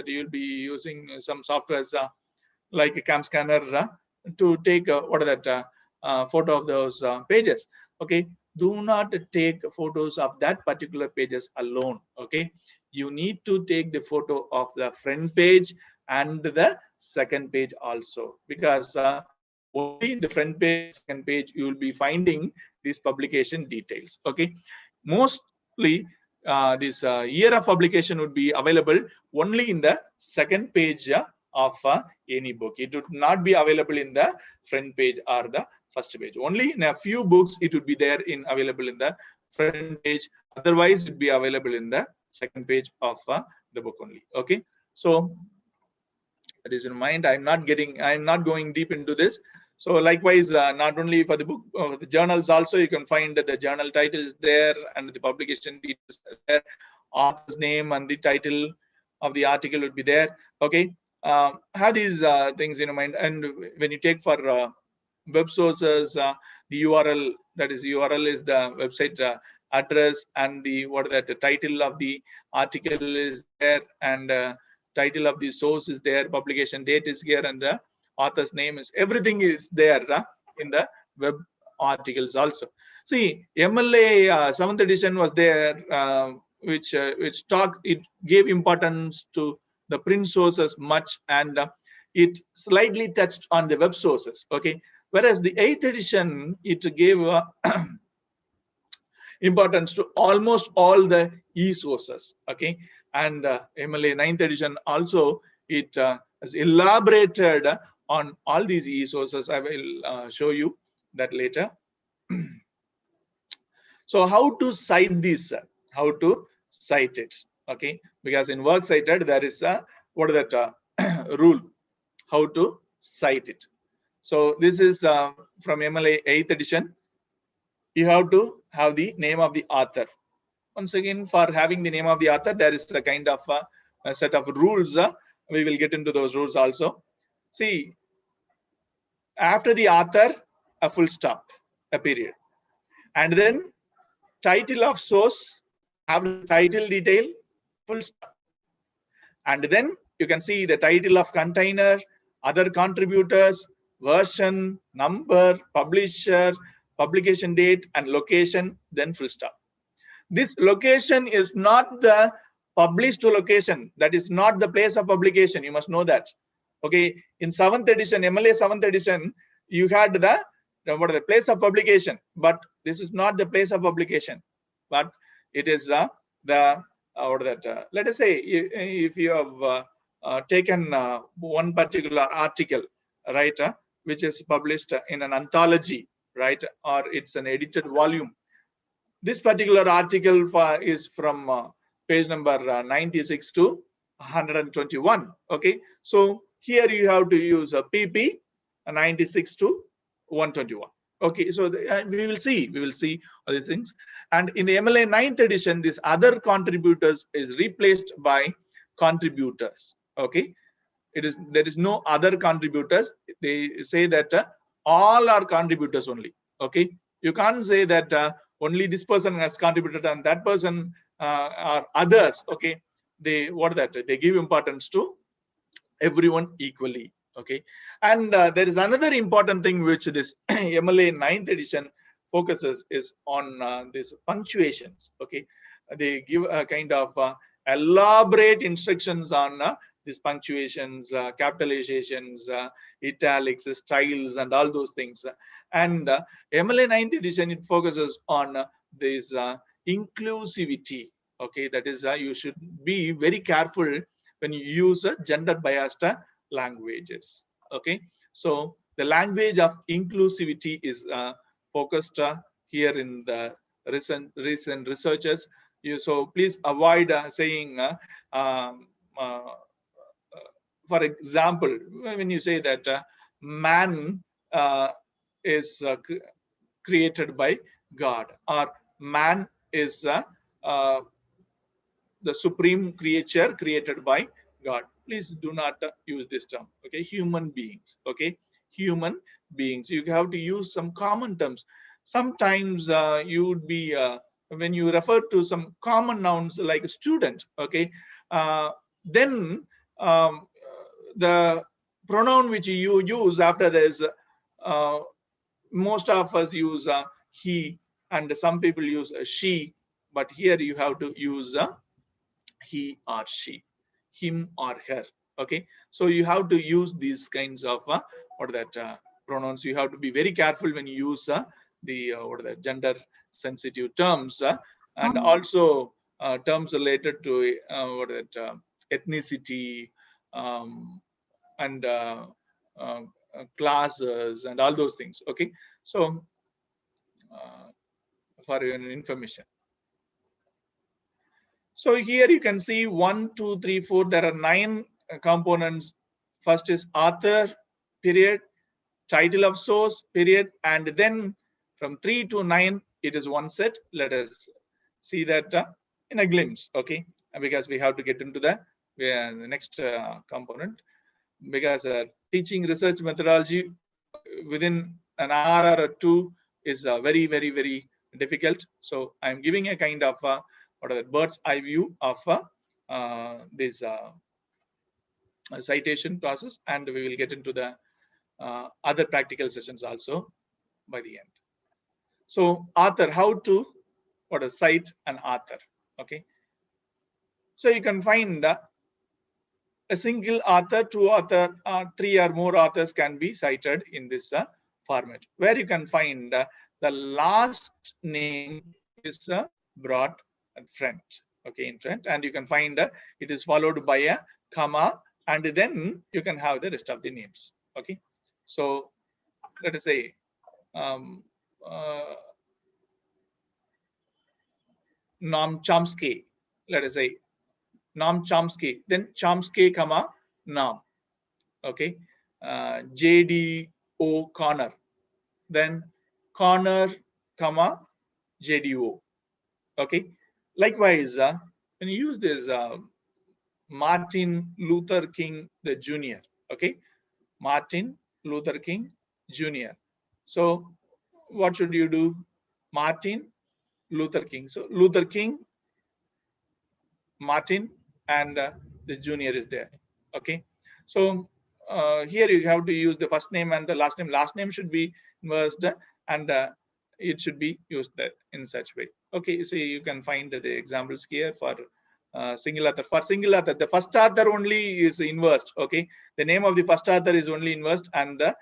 you'll be using some softwares like a cam scanner to take photo of those pages. Okay, do not take photos of that particular pages alone. Okay, you need to take the photo of the front page and the second page also, because only in the front page, second page, you will be finding these publication details. Okay, mostly this year of publication would be available only in the second page of any book. It would not be available in the front page or the first page. Only in a few books it would be there available in the front page. Otherwise, it would be available in the second page of the book only. Okay, so that is in mind. I'm not going deep into this. So likewise, not only for the book, the journals also, you can find that the journal title is there and the publication details are there, author's name and the title of the article would be there. Okay, have these things in mind. And when you take for web sources, the URL, that is URL is the website address, and the the title of the article is there, and title of the source is there, publication date is here, and the author's name is, everything is there in the web articles also. See, MLA 7th edition was there, which it gave importance to the print sources much, and it slightly touched on the web sources. Okay, whereas the 8th edition, it gave importance to almost all the e-sources. Okay, and MLA 9th edition also, it has elaborated on all these e-sources. I will show you that later. So how to cite this? How to cite it? Okay, because in works cited there is a rule how to cite it. So this is from MLA 8th edition. You have to have the name of the author. Once again, for having the name of the author, there is a kind of a set of rules. We will get into those rules also. See, after the author, a full stop, a period, and then title of source, after the title detail, full stop, and then you can see the title of container, other contributors, version, number, publisher, publication date, and location, then full stop. This location is not the published location. That is not the place of publication. You must know that. Okay, in 7th edition, MLA 7th edition, you had the place of publication, but this is not the place of publication, but it is let us say if you have taken one particular article, right, which is published in an anthology, right, or it's an edited volume. This particular article is from page number 96 to 121. Okay, so here you have to use a PP 96 to 121. Okay, so we will see all these things. And in the MLA 9th edition, this other contributors is replaced by contributors. Okay, there is no other contributors. They say that all are contributors only. Okay, you can't say that only this person has contributed and that person are others. Okay, they give importance to everyone equally. Okay, and there is another important thing which this MLA 9th edition focuses is on these punctuations. Okay, they give a kind of elaborate instructions on these punctuations, capitalizations, italics, styles, and all those things. And MLA 9th edition, it focuses on this inclusivity. Okay, that is you should be very careful when you use gender biased languages. Okay, so the language of inclusivity is focused here in the recent researches. So please avoid saying for example, when you say that man is created by God, or man is the supreme creature created by God, please do not use this term. Okay, human beings. Okay, human beings. You have to use some common terms. Sometimes you would be when you refer to some common nouns like student. Okay, then the pronoun which you use after this, most of us use he, and some people use she, but here you have to use he or she, him or her. Okay, so you have to use these kinds of pronouns. You have to be very careful when you use the gender sensitive terms, and also terms related to ethnicity, and classes, and all those things. Okay, so for your information. So here you can see 1, 2, 3, 4. There are 9 components. First is author, period, title of source, period, and then from 3 to 9 it is one set. Let us see that in a glimpse, okay? Because we have to get into the next component, because teaching research methodology within an hour or two is very, very, very difficult. So I'm giving a kind of what are the bird's eye view of this citation process, and we will get into the other practical sessions also by the end. So author, how to cite an author, okay? So you can find a single author, 2 author, 3 or more authors can be cited in this format, where you can find the last name is brought at front, okay, in front, and you can find it is followed by a comma, and then you can have the rest of the names, okay? So let us say Noam Chomsky, let us say Noam Chomsky, then Chomsky, comma, Noam, okay? J.D. O'Connor, then Connor, comma, J.D.O. Okay. Likewise, when you use this Martin Luther King the Jr., okay, Martin Luther King Jr. So what should you do? Martin Luther King. So Luther King, Martin, and this junior is there. Okay. So here you have to use the first name and the last name. Last name should be inversed, and it should be used in such way. Okay. So you can find the examples here for single author. For single author, the first author only is inversed. Okay. The name of the first author is only inversed, and the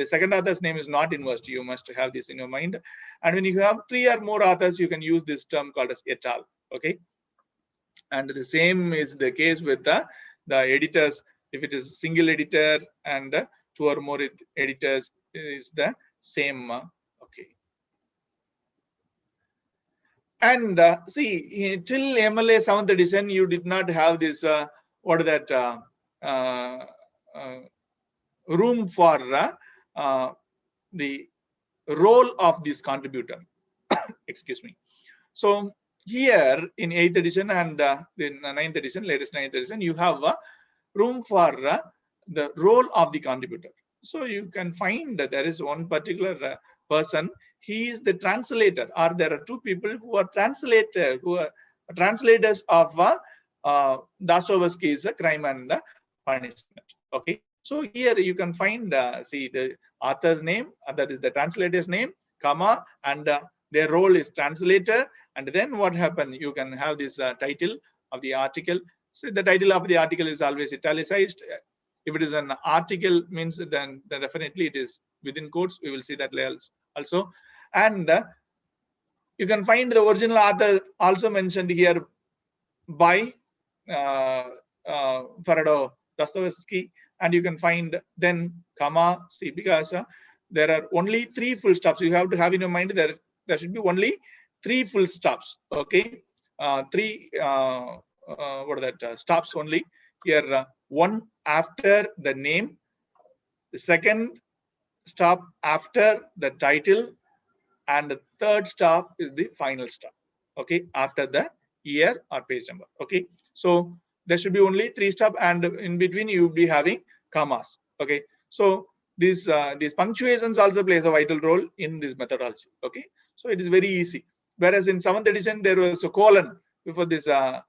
second author's name is not inversed. You must have this in your mind. And when you have 3 or more authors, you can use this term called as et al. Okay. And the same is the case with the editors. If it is single editor and 2 or more editors, is the same. Okay. And see, till MLA 7th edition, you did not have this room for the role of this contributor. Excuse me. So here in 8th edition and in 9th edition, latest 9th edition, you have room for the role of the contributor. So you can find that there is one particular person. He is the translator, or there are 2 people who are translators of Dostoevsky's Crime and Punishment. Okay. So here you can find see the author's name, that is the translator's name, comma, and their role is translator. And then what happened? You can have this title of the article. So the title of the article is always italicized. If it is an article, means then definitely it is within quotes. We will see that also. And you can find the original author also mentioned here by Fyodor Dostoevsky, and you can find then comma, see, because there are only 3 full stops. You have to have in your mind that there should be only 3 full stops. Okay, 3 stops only here. One after the name, the second stop after the title, and the third stop is the final stop. Okay, after the year or page number. Okay, so there should be only 3 stops, and in between you will be having commas. Okay, so these punctuations also plays a vital role in this methodology. Okay, so it is very easy. Whereas in 7th edition there was a colon before this the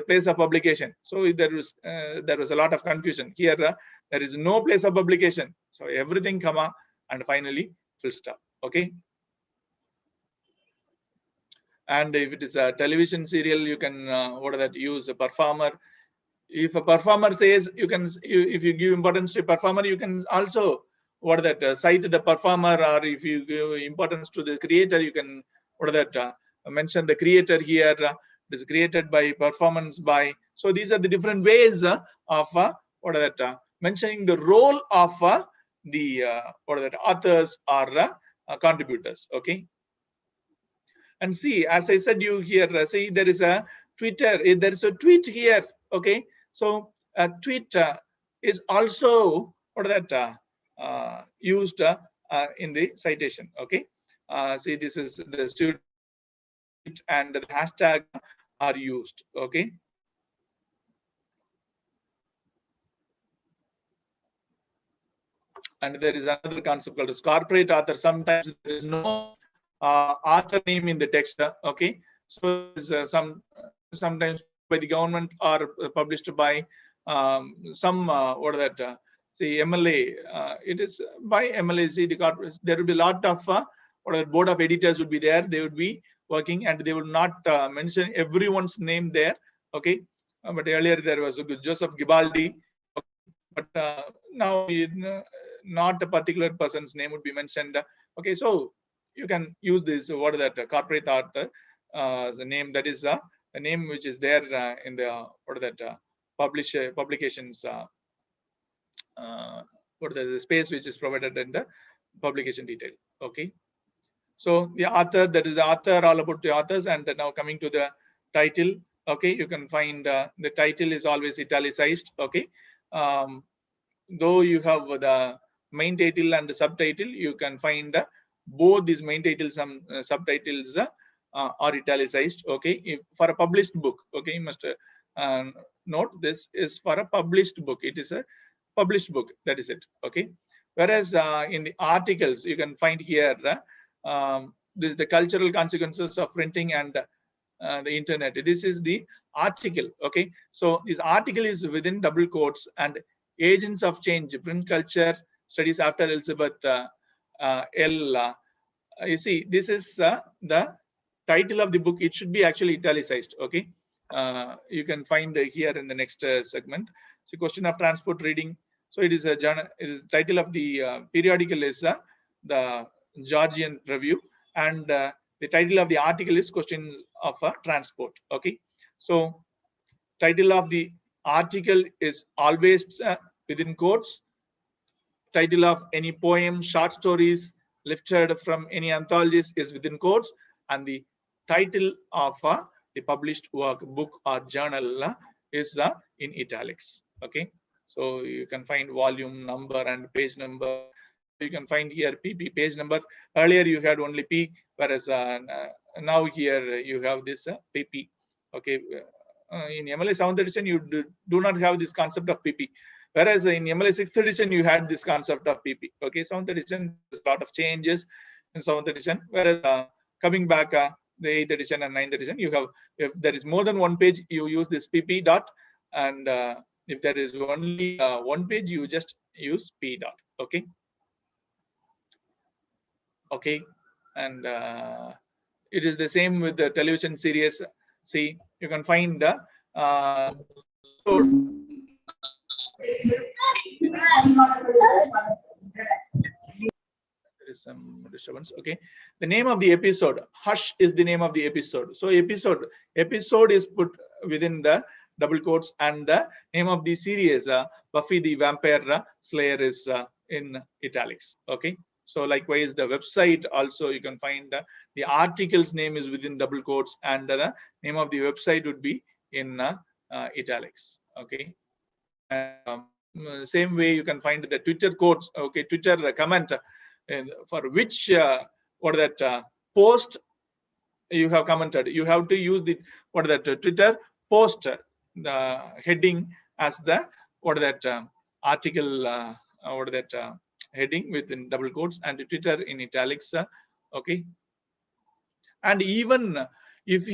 place of publication. So there was a lot of confusion. Here there is no place of publication. So everything comma and finally full stop. Okay. And if it is a television serial, you can use a performer. If a performer says, if you give importance to a performer, you can also cite the performer, or if you give importance to the creator, you can mention the creator here. It is created by, performance by. So these are the different ways of mentioning the role of the authors or contributors. Okay. And see, as I said, you here see there is a Twitter, there is a tweet here. Okay, so a tweet is also what that used in the citation. Okay, see, this is the student tweet and the hashtag are used. Okay. And there is another concept called as corporate author. Sometimes there is no author name in the text. Okay, so sometimes by the government or published by some what are that? See, MLA. It is by MLA. See, the corporate. There will be a lot of what are board of editors would be there. They would be working, and they would not mention everyone's name there. Okay, but earlier there was Joseph Gibaldi. But now not a particular person's name would be mentioned. Okay, so you can use this, what is that, corporate author, the name that is the name which is there in the what is that publications, what is the space which is provided in the publication detail. Okay, so the author, that is the author, all about the authors. And now coming to the title. Okay, you can find the title is always italicized. Okay, though you have the main title and the subtitle, you can find both these main titles and subtitles are italicized. Okay, if for a published book. Okay, you must note this is for a published book. It is a published book, that is it. Okay, whereas in the articles you can find here the cultural consequences of printing and the internet. This is the article. Okay, so this article is within double quotes, and agents of change, print culture studies after Elizabeth L. You see, this is the title of the book. It should be actually italicized. Okay, you can find here in the next segment. So, question of transport reading. So it is a journal. It is title of the periodical is the Georgian Review, and the title of the article is questions of transport. Okay, so title of the article is always within quotes. Title of any poem, short stories lifted from any anthologies is within quotes, and the title of the published work, book or journal is in italics. Okay, so you can find volume number and page number. You can find here PP page number. Earlier you had only P, whereas now here you have this PP. Okay, in MLA 7th edition you do not have this concept of PP, whereas in MLA 6th edition you had this concept of PP. Okay, 7th edition there's a lot of changes in 7th edition, whereas coming back the 8th edition and 9th edition, you have, if there is more than one page, you use this PP dot, and if there is only one page, you just use P dot. Okay. Okay, and it is the same with the television series. See, you can find the there is some disturbance. Okay, the name of the episode, Hush, is the name of the episode. So episode is put within the double quotes, and the name of the series, Buffy the Vampire Slayer, is in italics. Okay, so likewise the website also you can find the article's name is within double quotes, and the name of the website would be in italics. Okay, and same way you can find the Twitter quotes. Okay, Twitter comment for which what that post you have commented, you have to use the what that Twitter post the heading as the what that article what that heading within double quotes, and Twitter in italics. Okay, and even if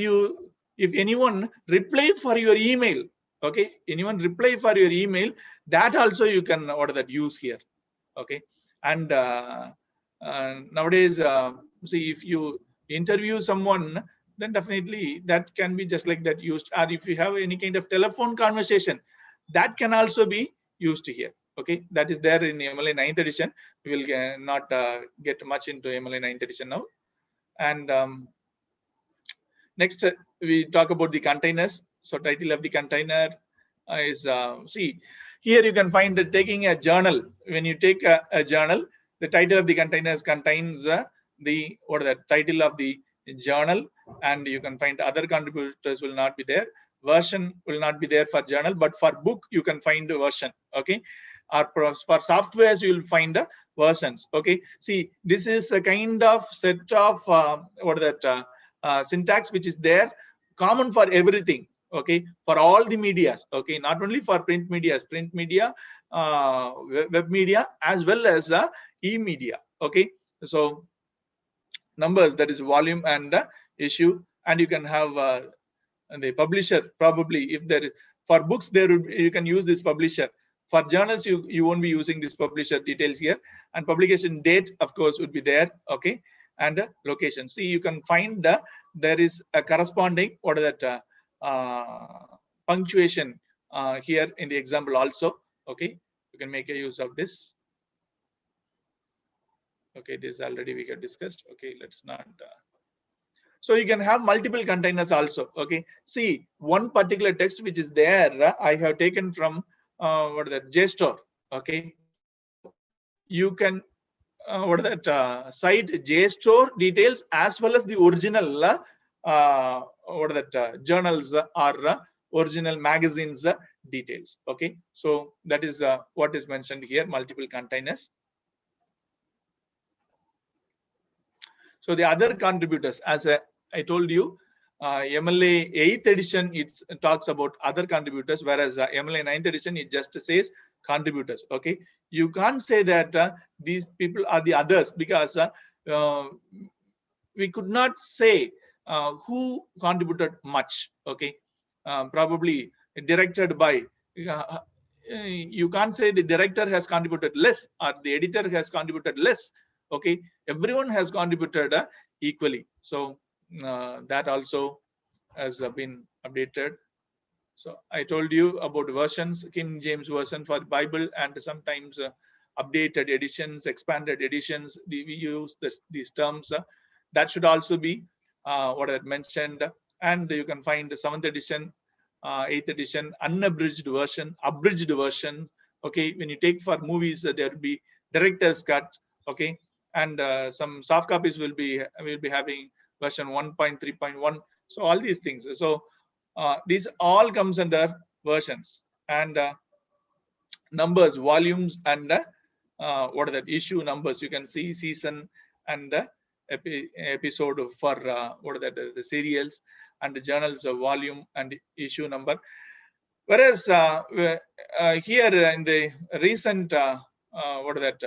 anyone reply for your email, okay, anyone reply for your email, that also you can what that use here. Okay, and nowadays see, if you interview someone, then definitely that can be just like that used, or if you have any kind of telephone conversation, that can also be used here. Okay, that is there in MLA 9th edition. We will not get much into MLA 9th edition now. And next we talk about the containers. So title of the container is see, here you can find that taking a journal. When you take a journal, the title of the containers contains the title of the journal, and you can find other contributors will not be there. Version will not be there for journal, but for book you can find the version. Okay, or for softwares you will find the versions. Okay, see, this is a kind of set of syntax which is there, common for everything. Okay, for all the medias. Okay, not only for print media, web media, as well as e-media. Okay, so numbers, that is volume and issue, and you can have the publisher. Probably if there is, for books there would, you can use this publisher. For journals you won't be using this publisher details here, and publication date of course would be there. Okay, and location. See, you can find there is a corresponding punctuation here in the example also. Okay, you can make a use of this. Okay, this already we have discussed. Okay, let's not so you can have multiple containers also. Okay, see, one particular text which is there, I have taken from JSTOR. Okay, so you can cite JSTOR details as well as the original journals or original magazines details. Okay, so that is what is mentioned here, multiple containers. So the other contributors, as I told you, MLA 8th edition, it talks about other contributors, whereas MLA 9th edition, it just says contributors. Okay, you can't say that these people are the others, because we could not say who contributed much. Okay, probably directed by. You can't say the director has contributed less or the editor has contributed less. Okay, everyone has contributed equally. So that also has been updated. So I told you about versions, King James version for the Bible, and sometimes updated editions, expanded editions. We use these terms. That should also be what I mentioned. And you can find the 7th edition, 8th edition, unabridged version, abridged version. Okay, when you take for movies, there will be director's cut. Okay, and some soft copies will be having version 1.3.1. So all these things. So these all comes under versions, and numbers, volumes, and what are that issue numbers. You can see season and episode for what are that the serials, and the journals of volume and issue number. Whereas here in the recent what are that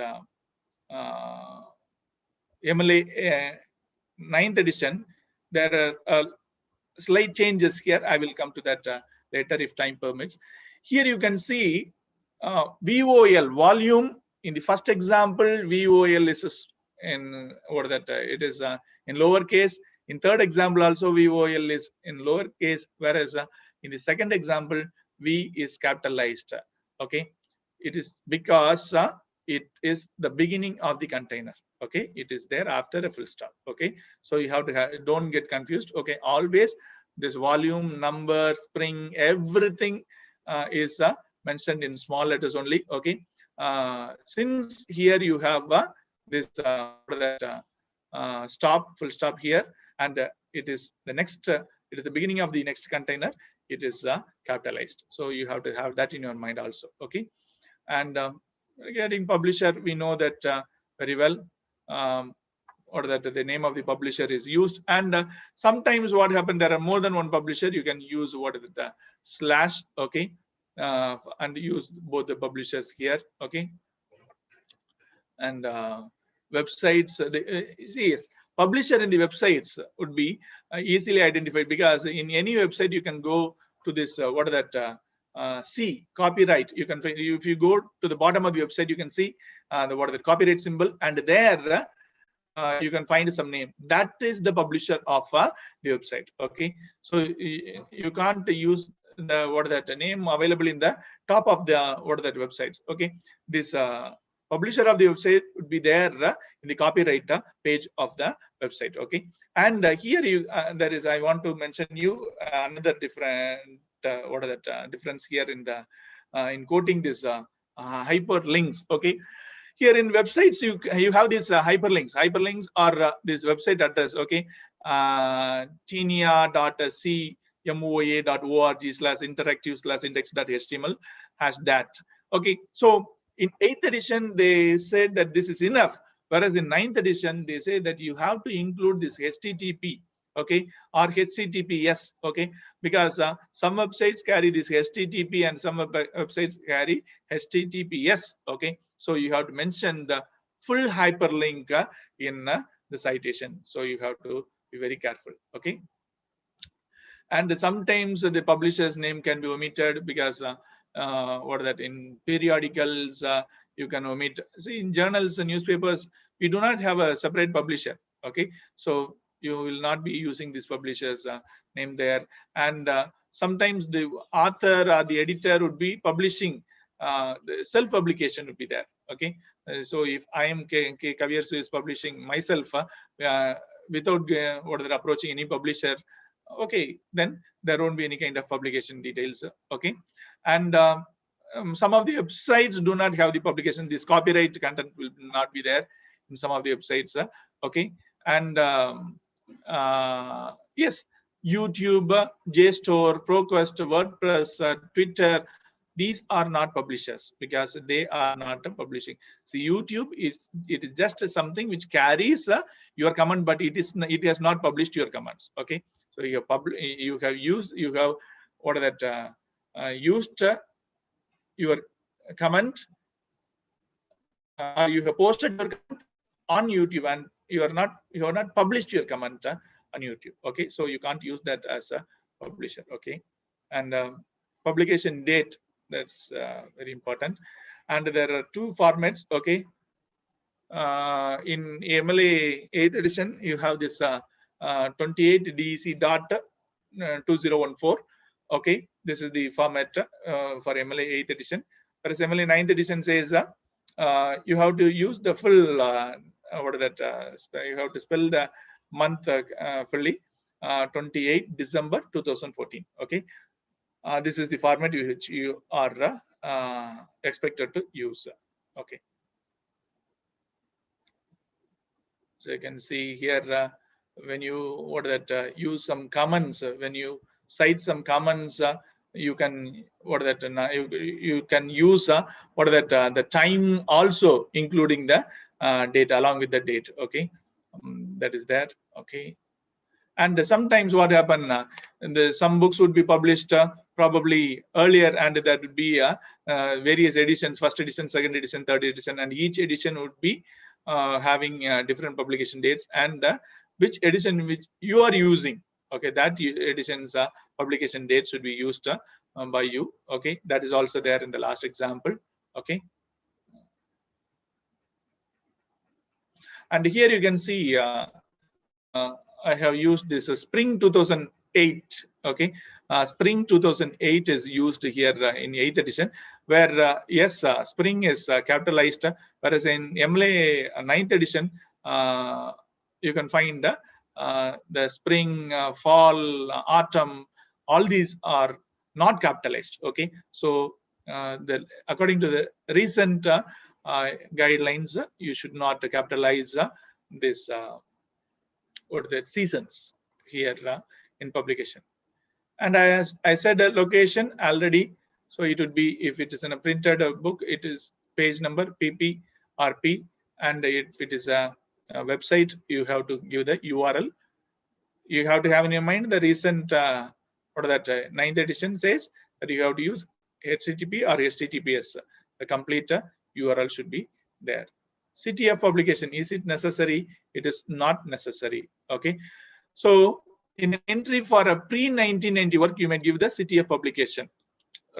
MLA 9th edition, there are slight changes here. I will come to that later if time permits. Here you can see VOL, volume. In the first example, VOL is in what that it is in lowercase. In third example also VOL is in lowercase, whereas in the second example V is capitalized. Okay, it is because it is the beginning of the container. Okay, it is there after a full stop. Okay, so you have to have, don't get confused. Okay, always this volume, number, spring, everything is mentioned in small letters only. Okay, since here you have this stop, full stop here, and it is the next it is the beginning of the next container, it is capitalized. So you have to have that in your mind also. Okay, and regarding publisher, we know that very well, or that the name of the publisher is used, and sometimes what happened, there are more than one publisher. You can use what is the slash. Okay, and use both the publishers here. Okay, and websites, see, publisher in the websites would be easily identified, because in any website you can go to this what is that C, copyright. You can find, if you go to the bottom of the website, you can see the what is the copyright symbol, and there you can find some name. That is the publisher of the website. Okay, so you can't use the what is that name available in the top of the what is that websites. Okay, this publisher of the website would be there in the copyright page of the website. Okay, and here you there is, I want to mention you another different what is that difference here in the in quoting this hyperlinks. Okay, here in websites you have these hyperlinks. Hyperlinks are this website address. Okay, tenia.cmoa.org/interactive/index.html has that. Okay, so in 8th edition they said that this is enough, whereas in 9th edition they say that you have to include this HTTP, okay, or HTTPS, okay, because some websites carry this HTTP and some websites carry HTTPS, okay. So you have to mention the full hyperlink in the citation, so you have to be very careful, okay. And sometimes the publisher's name can be omitted because what that in periodicals you can omit. See, in journals and newspapers we do not have a separate publisher, okay, so you will not be using this publisher's name there. And sometimes the author or the editor would be publishing, the self-publication would be there, okay. So if I am Kaviarasu is publishing myself without approaching any publisher, okay, then there won't be any kind of publication details, okay. And some of the websites do not have the publication. This copyright content will not be there in some of the websites, okay. And yes, YouTube, JSTOR, ProQuest, WordPress, Twitter, these are not publishers because they are not publishing. So YouTube is just something which carries your comment, but it has not published your comments, okay. So you have used your comment, or you have posted your comment on YouTube, and you have not published your comment on YouTube, okay. So you can't use that as a publisher, okay. And publication date, that's very important. And there are two formats, okay. In MLA 8th edition you have this 28 DEC.2014, okay. This is the format for MLA 8th edition. Whereas MLA 9th edition says you have to use the full you have to spell the month fully, 28 December 2014, okay. This is the format which you are expected to use, okay. So you can see here when you use some comments, when you cite some comments, you can you can use the time also, including the date along with the date, okay. That is there, okay. And sometimes what happen, some books would be published probably earlier, and that would be various editions, first edition, second edition, third edition, and each edition would be having different publication dates, and which edition which you are using, okay, that edition's publication date should be used by you, okay. That is also there in the last example, okay. And here you can see I have used this spring 2008, okay. Spring 2008 is used here in 8th edition, where yes, spring is capitalized, whereas in MLA 9th edition you can find the spring, fall, autumn, all these are not capitalized, okay. So according to the recent guidelines, you should not capitalize this the seasons here in publication. And as I said, location already, so it would be, if it is in a printed book, it is page number PP or P, and if it is a website, you have to give the URL. You have to have in your mind the recent 9th edition says that you have to use HTTP or HTTPS. The complete URL should be there. City of publication, is it necessary? It is not necessary, okay. So in an entry for a pre-1990 work, you may give the city of publication,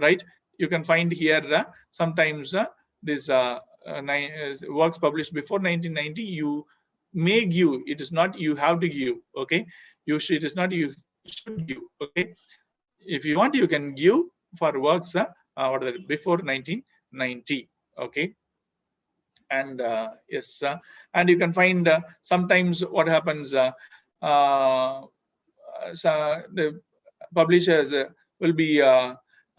right? You can find here sometimes this works published before 1990, you may give, it is not you have to give, okay. It is not you should give, okay. If you want, you can give for works before 1990, okay. And yes, and you can find sometimes what happens, so the publishers will be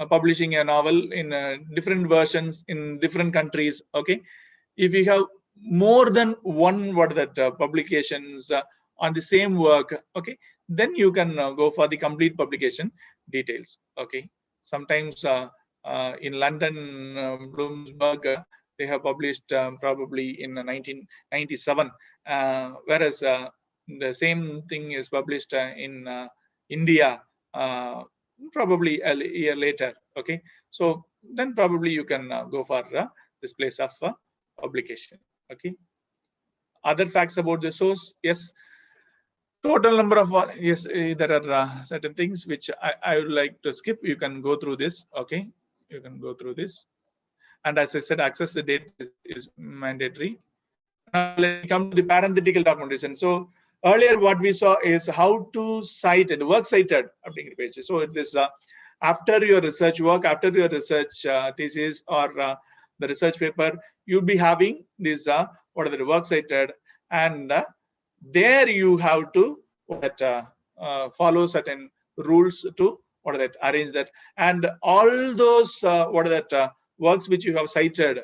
publishing a novel in different versions in different countries, okay. If you have more than one publications on the same work, okay, then you can go for the complete publication details. Okay, sometimes in London, Bloomsburg, they have published probably in 1997, whereas the same thing is published in India probably a year later. Okay, so then probably you can go for this place of publication. Okay, other facts about the source, yes, total number of yes, there are certain things which I would like to skip. You can go through this. Okay, you can go through this, and as I said, access the data is mandatory. Now let me come to the parenthetical documentation. So earlier what we saw is how to cite the work cited page. So it is after your research work, after your research thesis or the research paper, you'll be having this what are the work cited, and there you have to follow certain rules to what are that arrange that, and all those what are that works which you have cited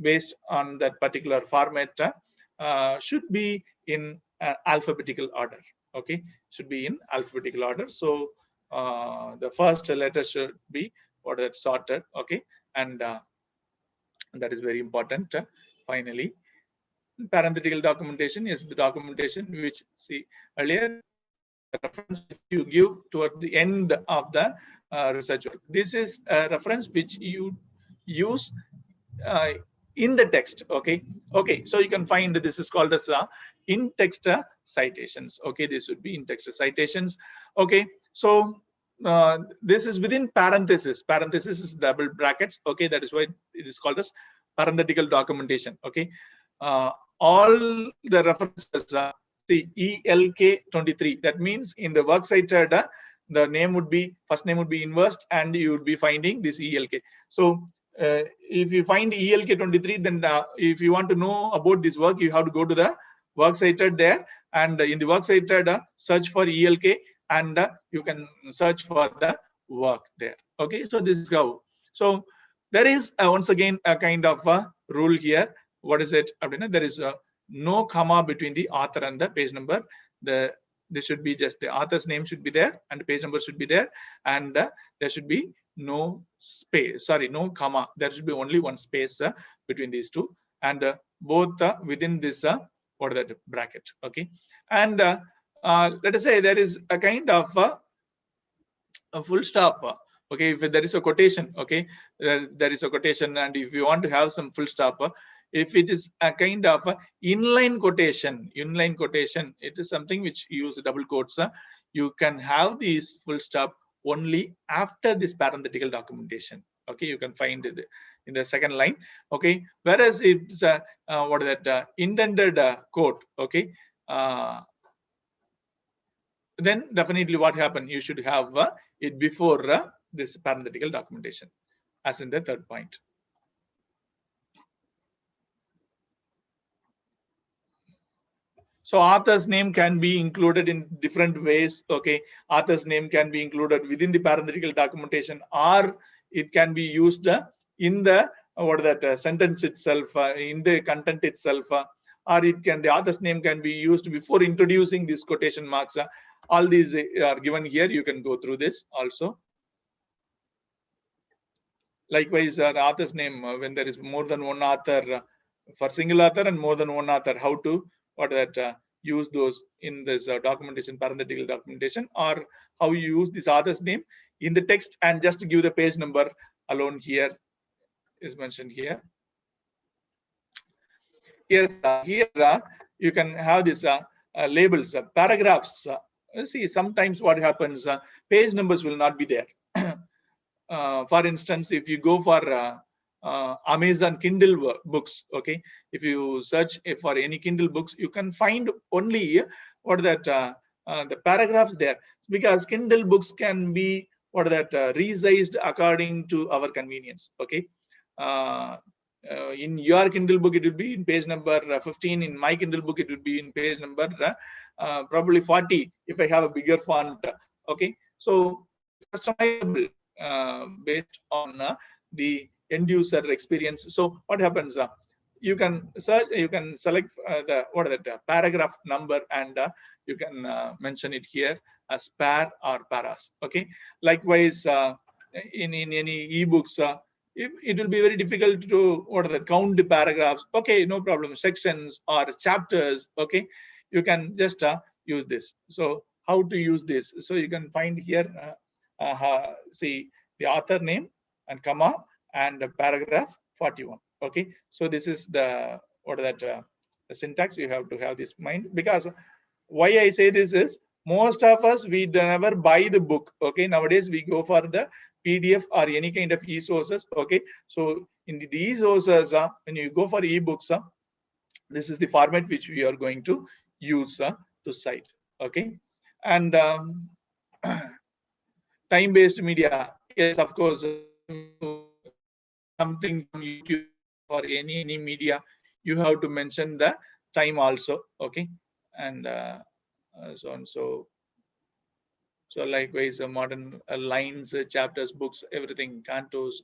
based on that particular format should be in alphabetical order. Okay, should be in alphabetical order. So the first letter should be what is sorted. Okay, and that is very important. Finally, parenthetical documentation is the documentation which, see earlier, the reference which you give towards the end of the research work. This is a reference which you use in the text. Okay, okay, so you can find this is called as in-text citations. Okay, this would be in-text citations. Okay, so this is within parenthesis. Parenthesis is double brackets. Okay, that is why it is called as parenthetical documentation. Okay, all the references the ELK 23. That means in the works cited, the name would be, first name would be inversed, and you would be finding this ELK. So if you find ELK 23, then if you want to know about this work, you have to go to the works cited there, and in the works cited, search for ELK, and you can search for the work there. Okay, so this is how. So there is once again a kind of rule here. What is it? There is no comma between the author and the page number. There should be just the author's name should be there, and the page number should be there, and there should be no space. Sorry, no comma. There should be only one space between these two, and both within this what is that bracket. Okay, and let us say there is a kind of a full stop. Okay, if there is a quotation, okay, there is a quotation, and if you want to have some full stop, if it is a kind of inline quotation, it is something which you use double quotes. You can have these full stop only after this parenthetical documentation. Okay, you can find it in the second line. Okay, whereas it's what is that intended quote. Okay, then definitely what happened? You should have it before this parenthetical documentation, as in the third point. So author's name can be included in different ways. Okay, author's name can be included within the parenthetical documentation, or it can be used in the what is that sentence itself, in the content itself, or it can, the author's name can be used before introducing these quotation marks. All these are given here. You can go through this also. Likewise, the author's name, when there is more than one author, for single author and more than one author, how to use those in this documentation, parenthetical documentation, or how you use this author's name in the text and just give the page number alone here is mentioned here. Yes, here you can have this labels, paragraphs. See, sometimes what happens, page numbers will not be there. For instance, if you go for Amazon Kindle books, okay, if you search for any Kindle books, you can find only what that the paragraphs there, because Kindle books can be what that resized according to our convenience. Okay, in your Kindle book it would be in page number 15. In my Kindle book it would be in page number probably 40 if I have a bigger font. Okay, so it's customizable based on the end user experience. So what happens, you can search, you can select the paragraph number, and you can mention it here as par or paras. Okay. Likewise, in any ebooks, it will be very difficult to count the paragraphs. Okay, no problem. Sections or chapters. Okay, you can just use this. So how to use this? So you can find here, see the author name and comma and paragraph 41. Okay, so this is the the syntax. You have to have this mind, because why I say this is, most of us, we never buy the book. Okay, nowadays we go for the PDF or any kind of e-sources. Okay, so in the e-sources, when you go for ebooks, this is the format which we are going to use to cite. Okay, and time-based media, yes, of course, something from YouTube or any media, you have to mention the time also. Okay, and so on. So likewise, modern lines, chapters, books, everything, cantos,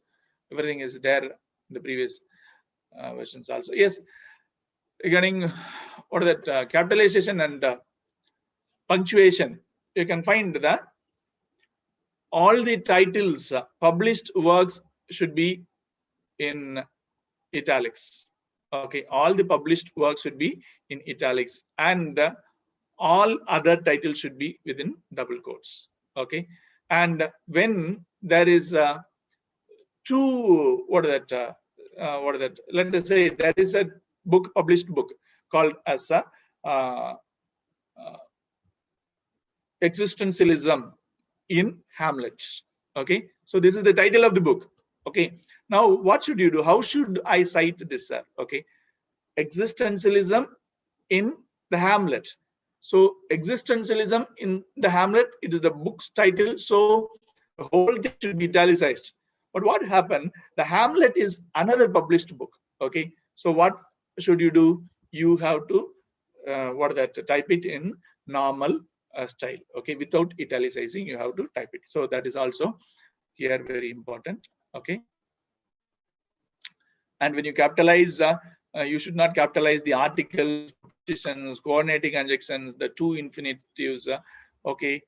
everything is there in the previous versions also. Yes, regarding capitalization and punctuation, you can find that all the titles, published works should be in italics. Okay, all the published works should be in italics, and all other titles should be within double quotes. Okay, and when there is two, let us say there is a book, published book called as Existentialism in Hamlet. Okay, so this is the title of the book. Okay, now what should you do? How should I cite this, sir? Okay, Existentialism in the Hamlet. So existentialism in the Hamlet, it is the book's title, so the whole thing should be italicized. But what happened, the Hamlet is another published book. Okay, so what should you do? You have to type it in normal style. Okay, without italicizing, you have to type it. So that is also here very important. Okay, and when you capitalize, you should not capitalize the articles, prepositions, coordinating conjunctions, the two infinitives. Okay,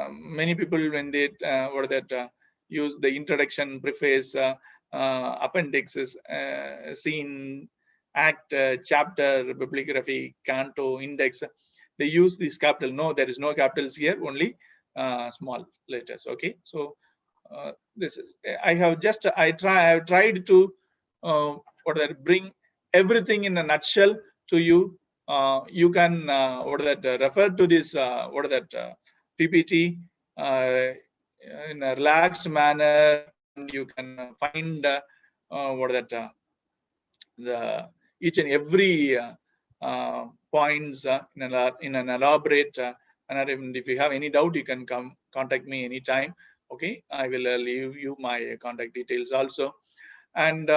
many people, when they use the introduction, preface, appendixes, scene, act, chapter, bibliography, canto, index, they use this capital. No, there is no capitals here, only small letters. Okay, so this is, I have tried to bring everything in a nutshell to you. You can refer to this PPT in a relaxed manner, and you can find the each and every points in an elaborate manner. And if you have any doubt, you can come contact me anytime. Okay, I will leave you my contact details also. And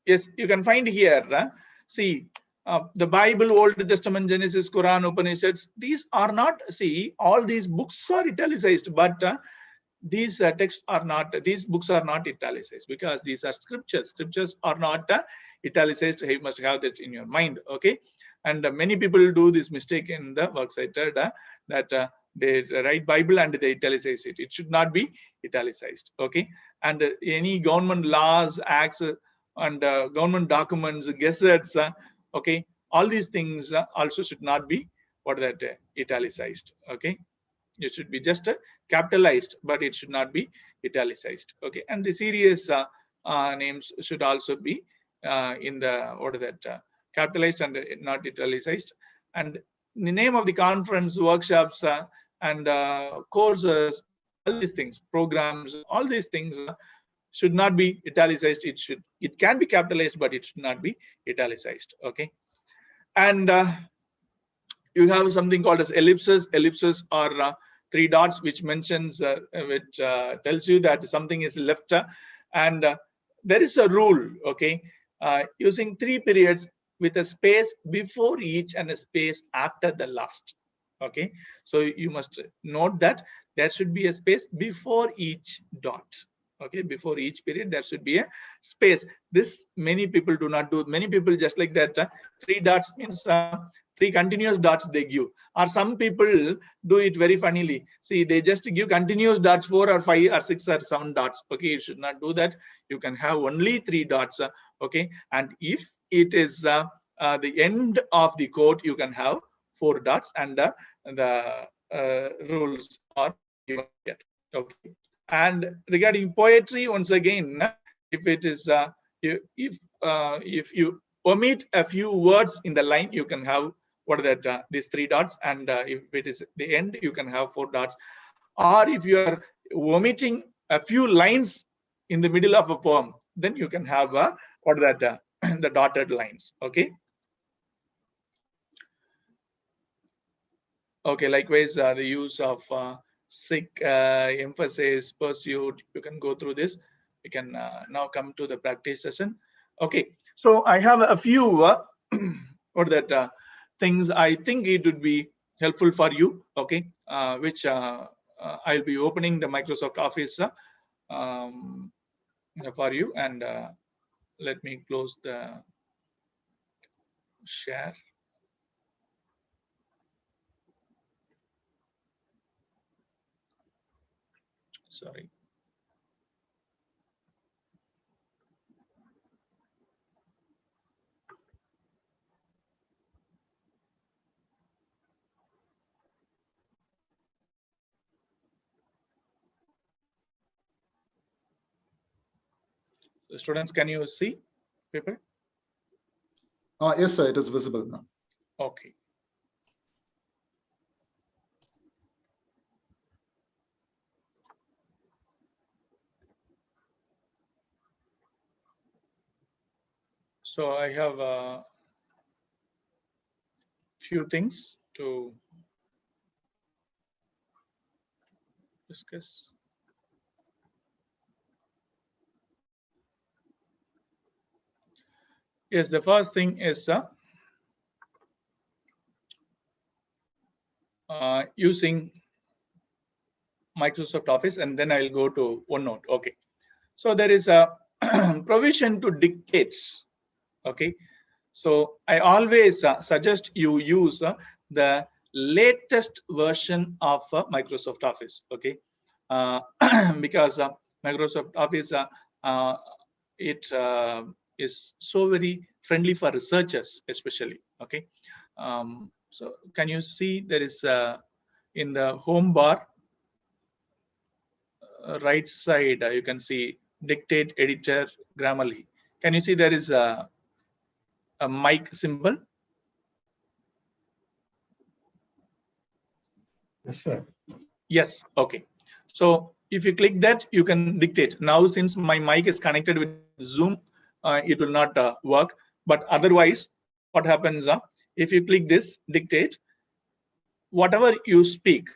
yes, you can find here, see, the Bible, Old Testament, Genesis, Quran, Upanishads, these are not, see, all these books are italicized, but these texts are not, these books are not italicized, because these are scriptures. Scriptures are not italicized. You must have that in your mind. Okay, and many people do this mistake in the works cited, that they write Bible and they italicize it. It should not be italicized. Okay, and any government laws, acts, and government documents, gazettes, okay, all these things also should not be italicized. Okay, it should be just capitalized, but it should not be italicized. Okay, and the serious names should also be in the capitalized and not italicized. And the name of the conference, workshops, and courses, all these things, programs, all these things should not be italicized. It can be capitalized, but it should not be italicized. Okay, and you have something called as ellipses. Ellipses are three dots, which mentions, which tells you that something is left, and there is a rule. Okay, using three periods with a space before each and a space after the last. Okay, so you must note that there should be a space before each dot. Okay, before each period there should be a space. This many people do not do. Many people just like that. 3 dots means 3 continuous dots they give. Or some people do it very funnily. See, they just give continuous dots, 4 or 5 or 6 or 7 dots. Okay, you should not do that. You can have only 3 dots. Okay, and if it is the end of the quote, you can have 4 dots, and the rules are given here. Okay. And regarding poetry, once again, if it is if you omit a few words in the line, you can have what are that these 3 dots, and if it is the end, you can have 4 dots. Or if you are omitting a few lines in the middle of a poem, then you can have what are that the dotted lines. Okay. Okay, likewise, the use of sick, emphasis, pursuit, you can go through this. We can now come to the practice session. Okay, so I have a few what that things I think it would be helpful for you. Okay, which I'll be opening the Microsoft Office for you, and let me close the share. Sorry. Students, can you see paper? Yes, sir, it is visible now. Okay. So I have a few things to discuss. Yes, the first thing is using Microsoft Office, and then I'll go to OneNote. Okay, so there is a provision to dictate. Okay, so I always suggest you use the latest version of Microsoft Office. Okay, because Microsoft Office it is so very friendly for researchers, especially. Okay, so can you see there is in the home bar right side you can see dictate, editor, Grammarly. Can you see there is a mic symbol? Yes, sir. Yes. Okay. So if you click that, you can dictate. Now, since my mic is connected with Zoom, it will not work. But otherwise, what happens? If you click this dictate, whatever you speak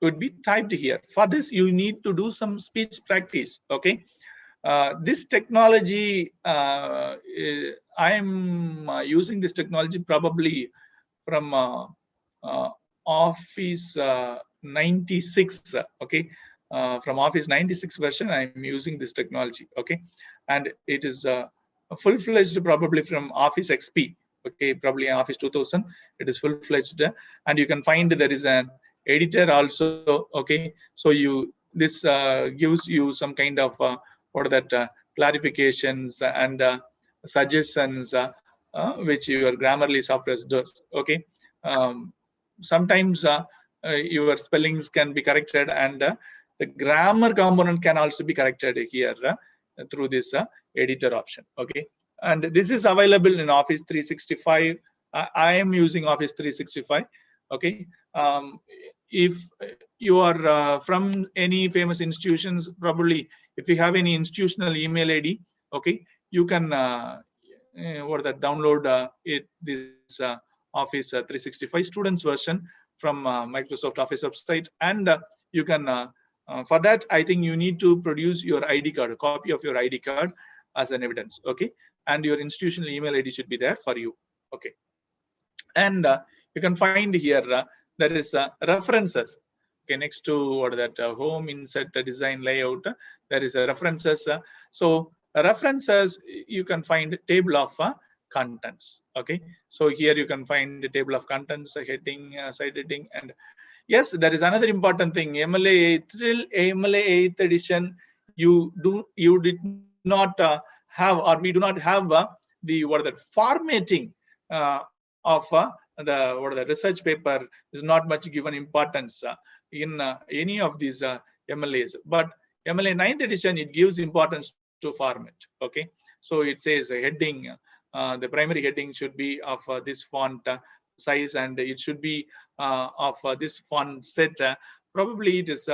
would be typed here. For this, you need to do some speech practice. Okay. This technology, I'm using this technology probably from Office 96. Okay, from Office 96 version, I'm using this technology. Okay, and it is full-fledged probably from Office XP. Okay, probably Office 2000. It is full-fledged, and you can find there is an editor also. Okay, so this gives you some kind of what are that clarifications and suggestions which your Grammarly software does. Okay, sometimes your spellings can be corrected, and the grammar component can also be corrected here through this editor option. Okay, and this is available in Office 365. I am using Office 365. Okay, if you are from any famous institutions, probably if you have any institutional email ID, okay, you can download this Office 365 students version from Microsoft Office website, and you can for that, I think you need to produce your ID card, a copy of your ID card as an evidence. Okay, and your institutional email ID should be there for you. Okay, and you can find here there is references. Okay, next to what that home insert design layout, there is a references. So references, you can find table of contents. Okay, so here you can find the table of contents, heading, side heading, and yes, there is another important thing. MLA till MLA 8th edition, you did not have, or we do not have the formatting of the research paper is not much given importance in any of these MLAs. But MLA 9th edition, it gives importance to format. Okay, so it says a heading. The primary heading should be of this font size, and it should be of this font set. Probably it is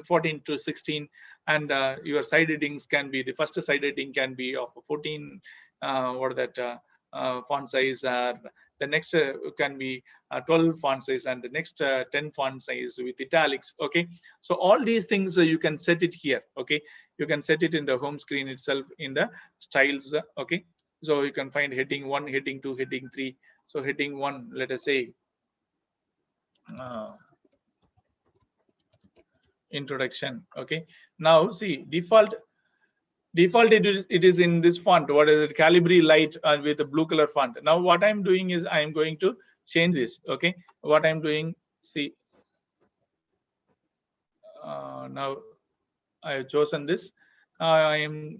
14 to 16, and your side headings can be, the first side heading can be of 14 font size. The next can be 12 font size, and the next 10 font size with italics. Okay, so all these things you can set it here. Okay, you can set it in the home screen itself in the styles. Okay, so you can find heading 1, heading 2, heading 3. So heading 1, let us say introduction. Okay, now see, default it is in this font. What is it? Calibri light with a blue color font. Now what I'm doing is I'm going to change this. Okay, what I'm doing, see, now I have chosen this. I am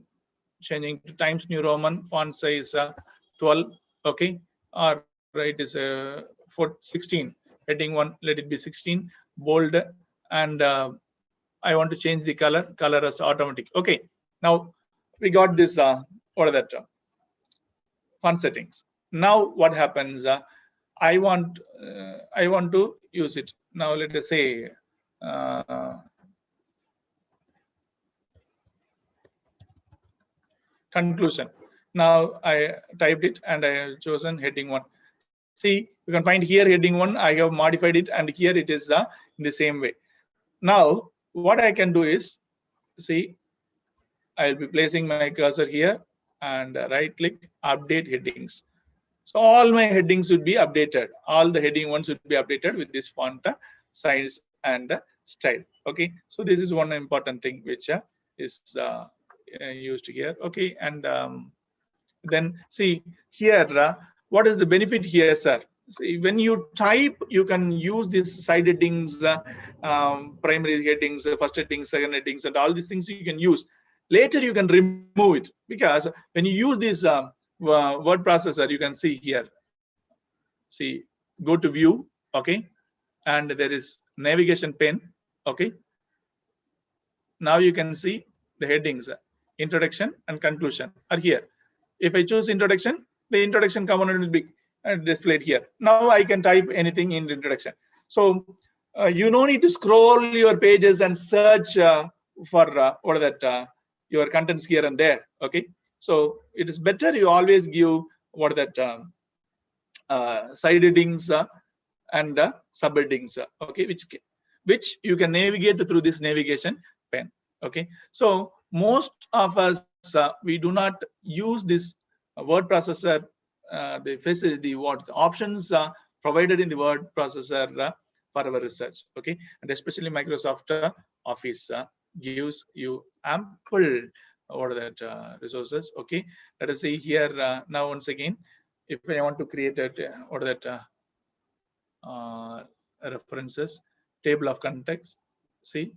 changing to Times New Roman, font size 12. Okay, or it is for 16. Heading 1, let it be 16, bold, and I want to change the color as automatic. Okay, now we got this font settings. Now what happens, I want to use it. Now let us say conclusion. Now I typed it and I have chosen heading 1. See, you can find here heading 1, I have modified it, and here it is in the same way. Now what I can do is, see, I'll be placing my cursor here and right click, update headings. So all my headings would be updated. All the heading ones would be updated with this font size and style. Okay, so this is one important thing which is used here. Okay, and then see here, what is the benefit here, sir? See, when you type, you can use these side headings, primary headings, first headings, second headings, and all these things you can use. Later you can remove it, because when you use this word processor, you can see here, see, go to view. Okay, and there is navigation pane. Okay, now you can see the headings, introduction and conclusion are here. If I choose introduction, the introduction component will be displayed here. Now I can type anything in the introduction. So you no need to scroll your pages and search for your contents here and there. Okay, so it is better you always give side headings and subheadings. Okay, which you can navigate through this navigation pane. Okay, so most of us we do not use this word processor, the facility, what options provided in the word processor for our research. Okay, and especially Microsoft Office gives you ample resources. Okay, let us see here now once again, if I want to create a references, table of context, see,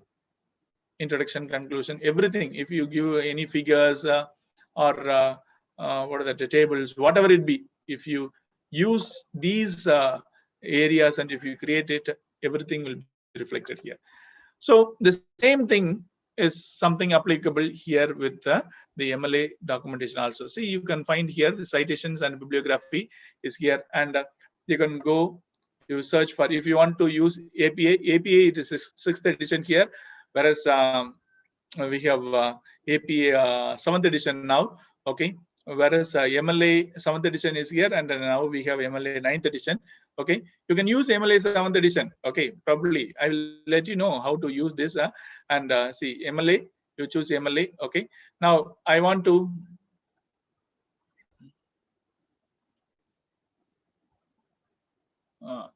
introduction, conclusion, everything. If you give any figures or the tables, whatever it be, if you use these areas and if you create it, everything will be reflected here. So the same thing is something applicable here with the MLA documentation also. See, you can find here the citations and bibliography is here, and you can go, you search for, if you want to use APA, it is 6th edition here, whereas we have APA 7th edition now. Okay, whereas MLA 7th edition is here, and now we have MLA 9th edition. Okay, you can use MLA 7th edition. Okay, probably I will let you know how to use this and see, MLA, you choose MLA. Okay, now I want to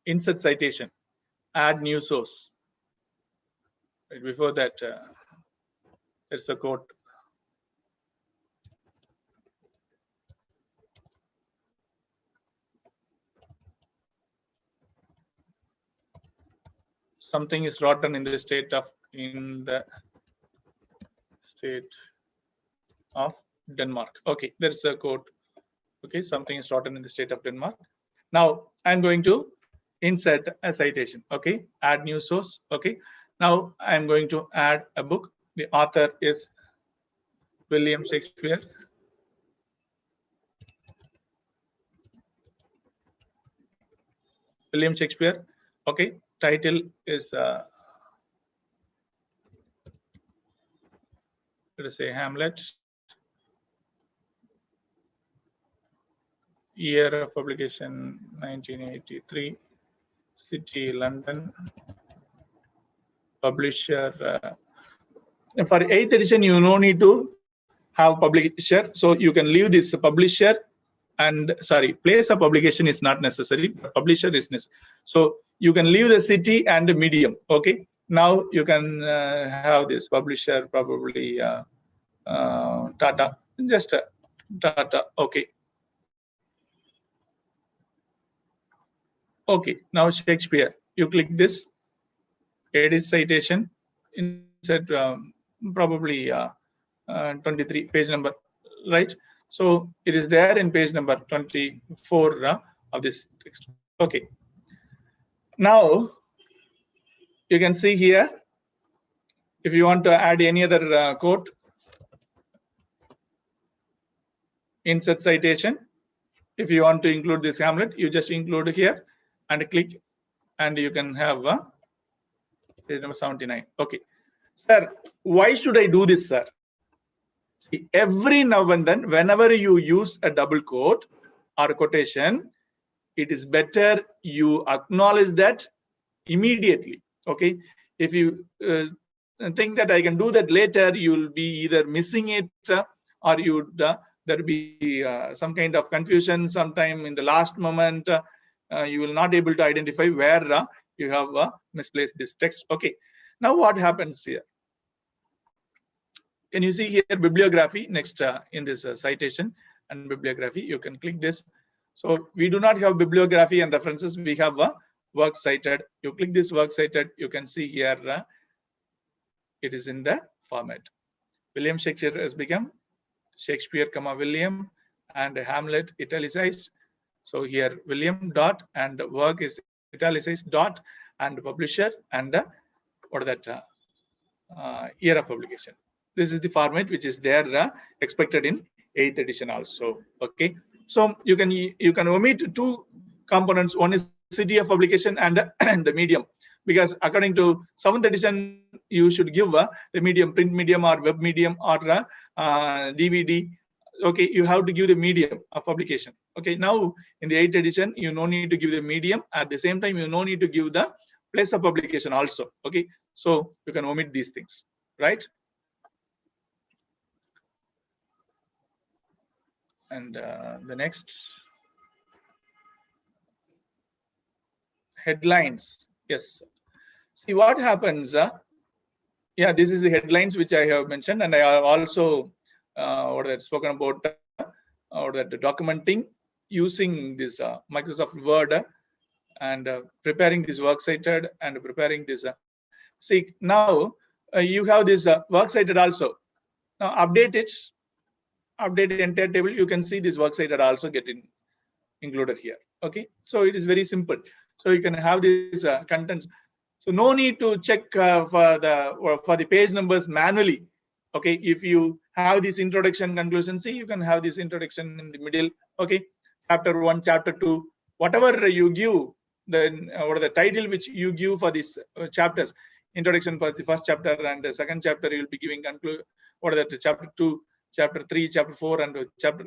insert citation, add new source. Before that, there's the quote. Something is rotten in the state of Denmark. Okay, there's a quote. Okay, something is rotten in the state of Denmark. Now I'm going to insert a citation. Okay, add new source. Okay, now I'm going to add a book. The author is William Shakespeare. William Shakespeare. Okay, title is let us say Hamlet. Year of publication 1983. City London. Publisher. For 8th edition, you no need to have publisher, so you can leave this publisher and place of publication is not necessary, but publisher is necessary. So you can leave the city and the medium. Okay, now you can have this publisher, probably Tata, just Tata. Okay. Okay, now Shakespeare. You click this, edit citation, insert probably 23 page number, right? So it is there in page number 24 of this text. Okay. Now you can see here, if you want to add any other quote, insert citation. If you want to include this Hamlet, you just include here and click, and you can have page number 79. Okay, sir, why should I do this, sir? See, every now and then, whenever you use a double quote or a quotation, it is better you acknowledge that immediately. Okay, if you think that I can do that later, you'll be either missing it or you there'll be some kind of confusion sometime in the last moment. You will not able to identify where you have misplaced this text. Okay, now what happens here? Can you see here bibliography next in this citation and bibliography? You can click this. So we do not have bibliography and references. We have work cited. You click this work cited. You can see here it is in the format. William Shakespeare has become Shakespeare, William, and Hamlet italicized. So here William dot and work is italicized dot and publisher and what is that year of publication. This is the format which is there expected in 8th edition also. Okay, so you can omit two components. One is city of publication and the medium, because according to 7th edition you should give the medium, print medium or web medium or DVD. Okay, you have to give the medium of publication. Okay, now in the 8th edition you no need to give the medium. At the same time you no need to give the place of publication also. Okay, so you can omit these things, right? And the next, headlines. Yes, see what happens. Yeah, this is the headlines which I have mentioned, and I have also spoken about the documenting using this Microsoft Word and preparing this works cited and preparing this. See, now you have this works cited also. Now update it. Update the entire table. You can see this works cited also getting included here. Okay, so it is very simple. So you can have these contents. So no need to check for the page numbers manually. Okay, if you have this introduction, conclusion, see, you can have this introduction in the middle. Okay, chapter 1, chapter 2, whatever you give, then what the title which you give for these chapters, introduction for the first chapter and the second chapter, you will be giving conclude. What are that? Chapter 2, chapter 3, chapter 4, and chapter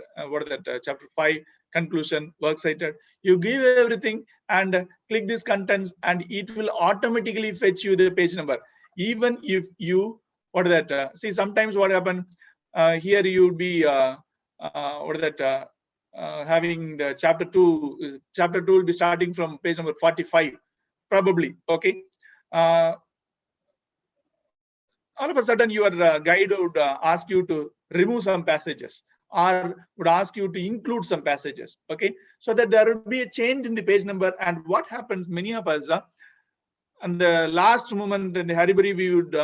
chapter 5 conclusion, works cited. You give everything and click these contents, and it will automatically fetch you the page number. Even if you see, sometimes what happen here, you would be having the chapter 2. Chapter 2 will be starting from page number 45, probably. Okay. all of a sudden your guide would ask you to remove some passages or would ask you to include some passages, okay, so that there would be a change in the page number. And what happens, many of us and the last moment in the hurry we would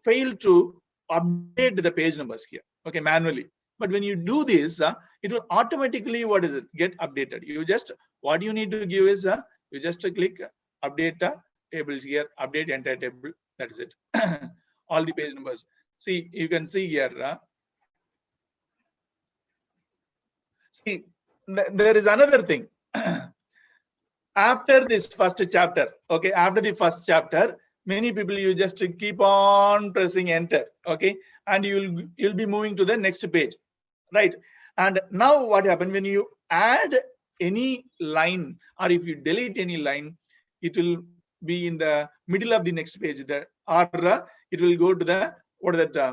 fail to update the page numbers here, okay, manually. But when you do this, it will automatically, what is it, get updated. You just, what you need to give is you just click update tables here, update entire table, that is it. All the page numbers. See, you can see here. See, there is another thing. After this first chapter, okay, after the first chapter, many people, you just keep on pressing enter, okay, and you'll be moving to the next page, right? And now what happens when you add any line or if you delete any line, it will be in the middle of the next page there, or it will go to the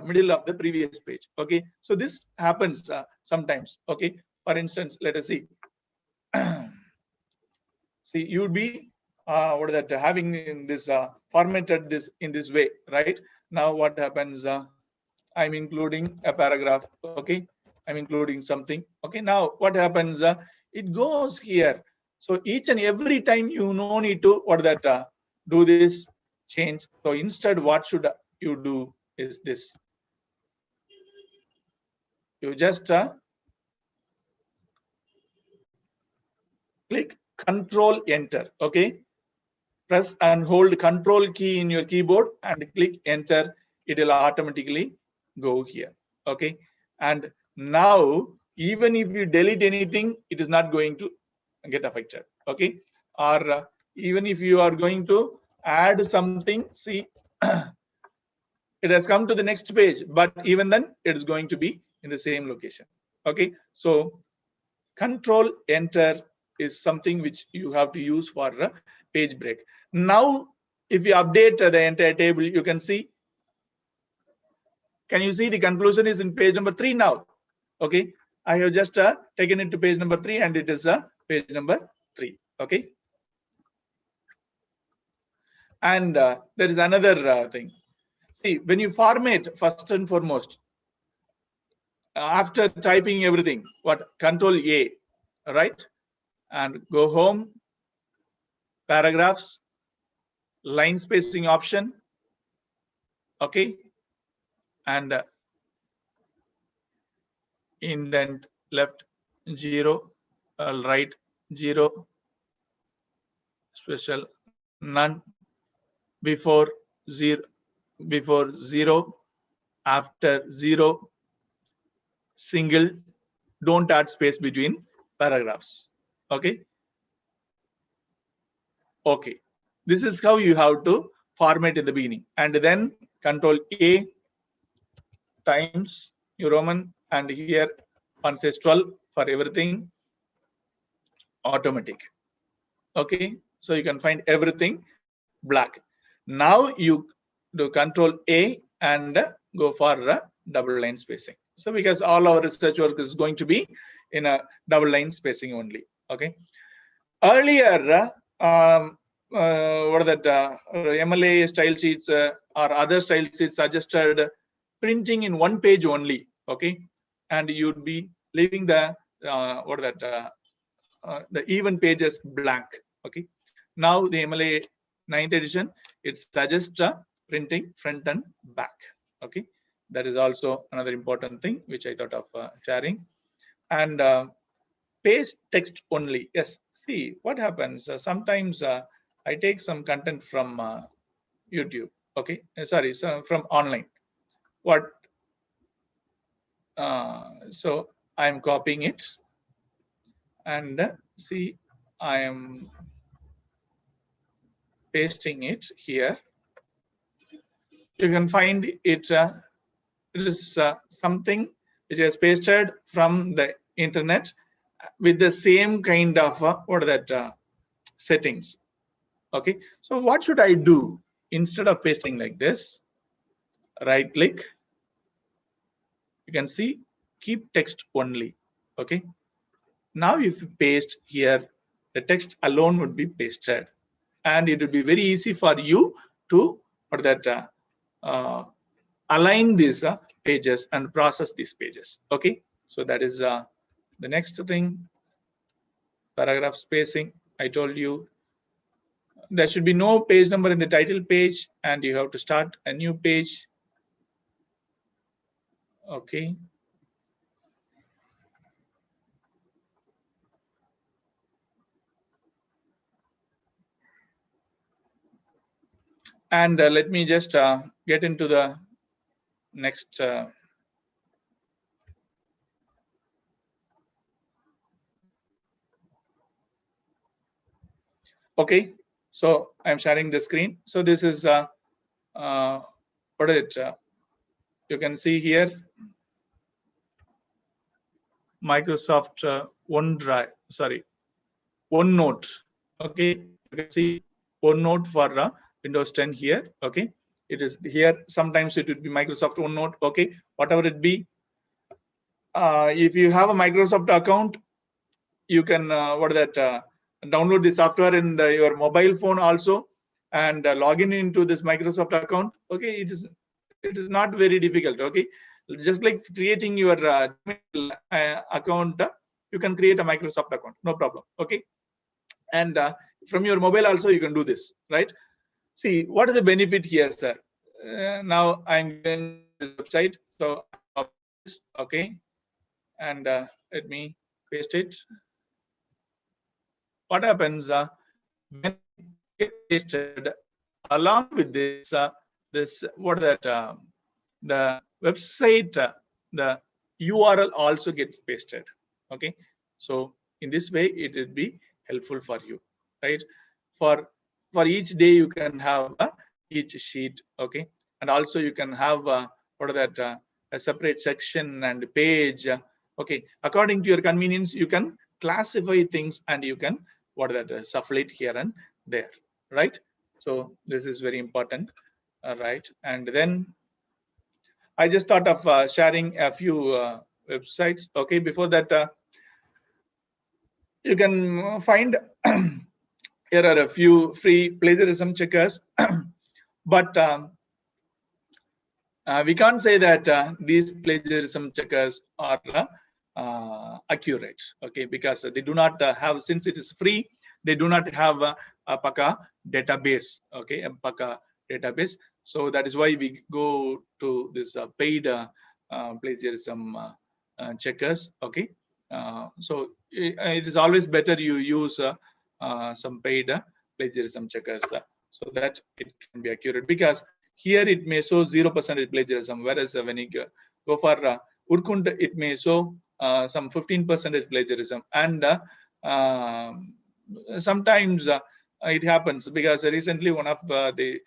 middle of the previous page, okay. So this happens sometimes, okay. For instance, let us see. See, you would be having in this formatted this in this way, right? Now what happens, I'm including a paragraph, okay, I'm including something, okay. Now what happens, it goes here. So each and every time you no need to do this change. So instead, what should you do is this. You just click Control Enter, okay. Press and hold Control key in your keyboard and click Enter. It will automatically go here, okay. And now even if you delete anything, it is not going to get affected, okay. Or even if you are going to add something, see, it has come to the next page, but even then it is going to be in the same location, okay. So Control Enter is something which you have to use for a page break. Now if you update the entire table, you can see, can you see the conclusion is in page number 3 now, okay. I have just taken it to page number 3 and it is page number 3, okay. And there is another thing. See, when you format, first and foremost, after typing everything, what, Control A, right, and go home, paragraphs, line spacing option, okay, and indent left 0, right 0, special none, before 0, after 0, single, don't add space between paragraphs, okay. Okay, this is how you have to format in the beginning, and then Control A times your Roman, and here one says 12 for everything, automatic, okay. So you can find everything black. Now you do Control A and go for double line spacing. So because all our research work is going to be in a double line spacing only, okay. Earlier MLA style sheets or other style sheets suggested printing in one page only, okay, and you'd be leaving the even pages blank, okay. Now the MLA 9th edition, it suggests printing front and back, okay. That is also another important thing which I thought of sharing. And paste text only. Yes, see what happens, sometimes I take some content from YouTube, okay, sorry, so from online. What so I'm copying it and see, I am pasting it here. You can find it, it is something which is pasted from the internet with the same kind of settings, okay. So what should I do? Instead of pasting like this, right click, you can see keep text only, okay. Now if you paste here, the text alone would be pasted, and it would be very easy for you to align these pages and process these pages. Okay, so that is the next thing. Paragraph spacing, I told you there should be no page number in the title page, and you have to start a new page. Okay. And let me just get into the next. Okay, so I'm sharing the screen. So this is what is it? You can see here Microsoft OneDrive, sorry, OneNote. Okay, you can see OneNote for Windows 10 here. Okay, it is here. Sometimes it would be Microsoft OneNote. Okay, whatever it be. If you have a Microsoft account, you can download the software in your mobile phone also, and log into this Microsoft account. Okay, it is not very difficult. Okay, just like creating your account, you can create a Microsoft account, no problem. Okay, and from your mobile also you can do this, right? See, what is the benefit here, sir? Now I'm going to this website, so okay, and let me paste it. What happens when it pasted along with this the website, the URL also gets pasted. Okay, so in this way it will be helpful for you, right? For each day you can have each sheet. Okay, and also you can have a separate section and page. Okay, according to your convenience you can classify things, and you can shuffle it here and there, right? So this is very important. Right, and then I just thought of sharing a few websites. Okay, before that, you can find here are a few free plagiarism checkers, but we can't say that these plagiarism checkers are accurate. Okay, because they do not have, since it is free, they do not have a PACA database. Okay, a PACA database. So that is why we go to this paid plagiarism checkers. Okay, so it is always better you use some paid plagiarism checkers so that it can be accurate, because here it may show 0% plagiarism, whereas when you go for Urkund, it may show some 15% plagiarism, and sometimes it happens, because recently one of the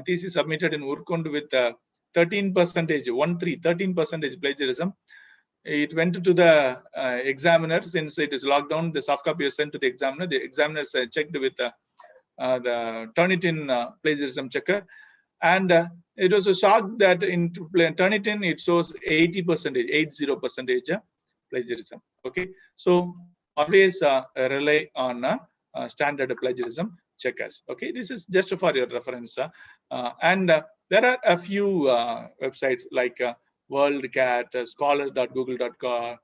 thesis submitted in Urkund with 13% plagiarism. It went to the examiner. Since it is locked down, the soft copy is sent to the examiner. The examiner checked with the Turnitin plagiarism checker, and it was a shock that in Turnitin it shows 80% plagiarism. Okay, so always rely on standard plagiarism checkers. Okay, this is just for your reference, and there are a few websites like WorldCat, Scholars.google.com,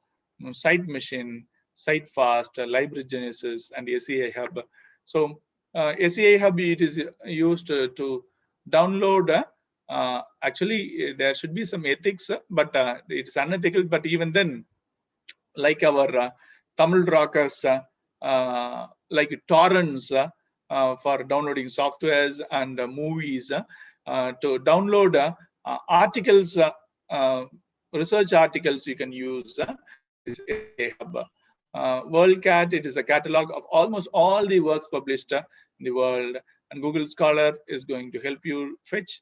Cite Machine, CiteFast, Library Genesis, and SEI Hub. So SEI Hub, it is used to download. Actually, there should be some ethics, but it's unethical. But even then, like our Tamil rockers, like torrents for downloading softwares and movies, to download articles, research articles, you can use this hub. WorldCat, it is a catalog of almost all the works published in the world, and Google Scholar is going to help you fetch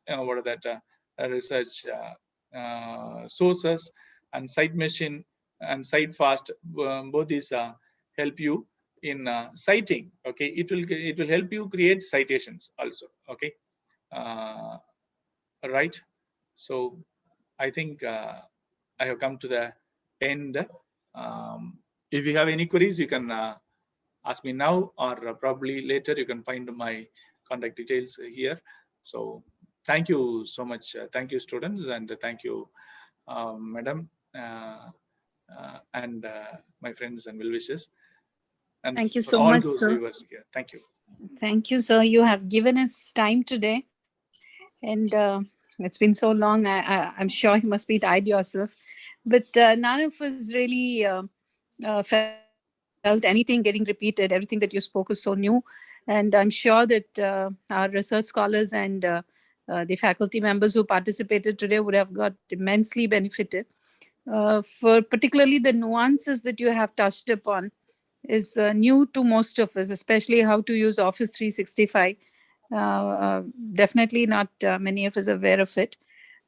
research sources, and Cite Machine and CiteFast, both these help you in citing. Okay, it will help you create citations also. Okay, right. So I think I have come to the end. If you have any queries, you can ask me now, or probably later. You can find my contact details here. So thank you so much. Thank you, students, and thank you, madam, and my friends and well-wishers, and Thank you for so all much, those sir. viewers here. Thank you. Thank you, sir. You have given us time today, and it's been so long. I'm sure you must be tired yourself, but none of us really felt anything getting repeated. Everything that you spoke was so new, and I'm sure that our research scholars and the faculty members who participated today would have got immensely benefited. For particularly the nuances that you have touched upon is new to most of us, especially how to use Office 365. Definitely not many of us are aware of it.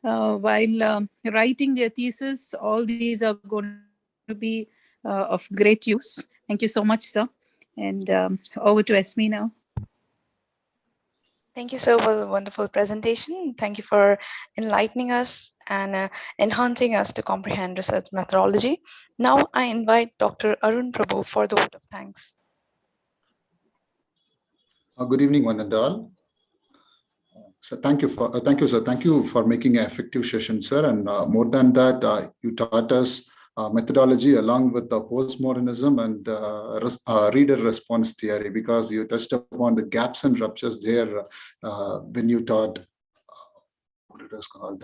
While writing their thesis, all these are going to be of great use. Thank you so much, sir. And over to Esme now. Thank you so for the wonderful presentation. Thank you for enlightening us and enhancing us to comprehend research methodology. Now I invite Dr. Arun Prabhu for the vote of thanks. Good evening, one and all. So thank you, sir. Thank you for making an effective session, sir. And more than that, you taught us methodology along with the postmodernism and reader response theory, because you touched upon the gaps and ruptures there when you taught what it is called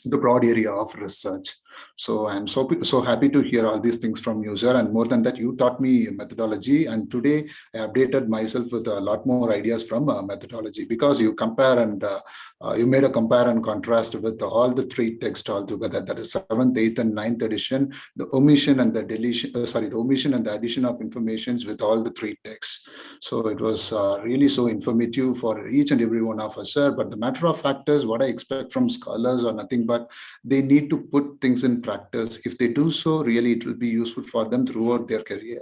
the broad area of research. So I'm so happy to hear all these things from you, sir. And more than that, you taught me methodology, and today I updated myself with a lot more ideas from methodology, because you compare and you made a compare and contrast with all the three texts altogether, that is 7th, 8th, and 9th edition, the omission and the deletion, the omission and the addition of informations with all the three texts. So it was really so informative for each and every one of us, sir. But the matter of fact is, what I expect from scholars are nothing but they need to put things in practice. If they do so, really it will be useful for them throughout their career.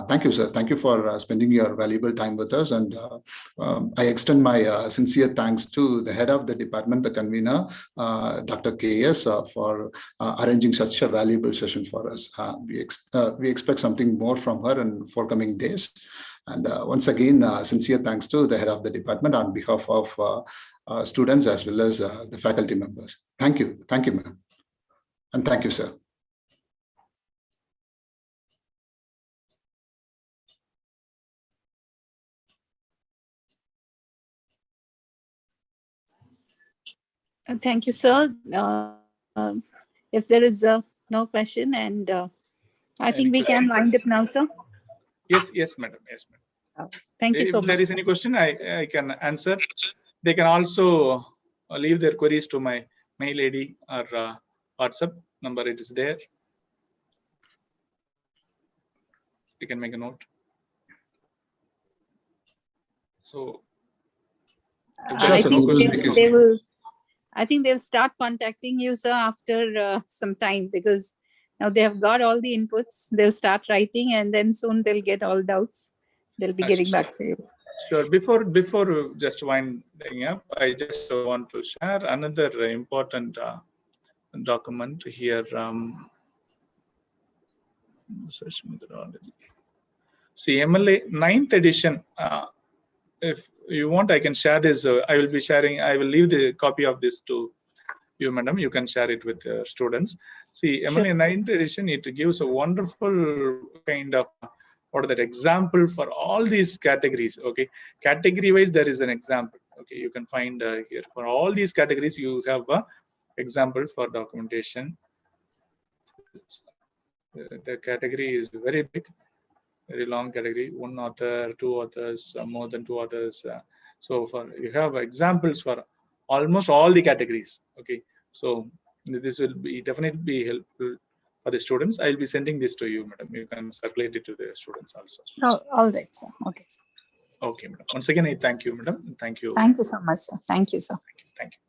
Thank you, sir. Thank you for spending your valuable time with us. And I extend my sincere thanks to the head of the department, the convener, Dr. KS, for arranging such a valuable session for us. We expect something more from her in forthcoming days. And once again, sincere thanks to the head of the department on behalf of students as well as the faculty members. Thank you, ma'am. And thank you, sir. Thank you, sir. If there is no question, and I think we can wind up now, sir. Yes, madam. Yes, madam. Thank you so much. If there is any question, I can answer. They can also leave their queries to my mail ID or WhatsApp number. It is there. You can make a note. So Sure, sir. I think they'll start contacting you, sir, after some time, because now they have got all the inputs. They'll start writing, and then soon they'll get all doubts. They'll be getting back to you. Sure. Before just winding up, I just want to share another important document here. Research methodology. See, MLA 9th edition. If you want, I can share this. I will be sharing. I will leave the copy of this to you, madam. You can share it with students. See, MLA 9th edition, it gives a wonderful kind of what are that example for all these categories. Okay, category wise there is an example. Okay, you can find here for all these categories you have a example for documentation. The category is very big, very long category. One author, two authors, more than two authors. So for you have examples for almost all the categories. Okay, so this will be definitely be helpful for the students. I'll be sending this to you, madam. You can circulate it to the students also. Oh, all right, sir. Okay, sir. Okay, madam. Once again, I thank you, madam. Thank you. Thank you so much, sir. Thank you, sir. Thank you.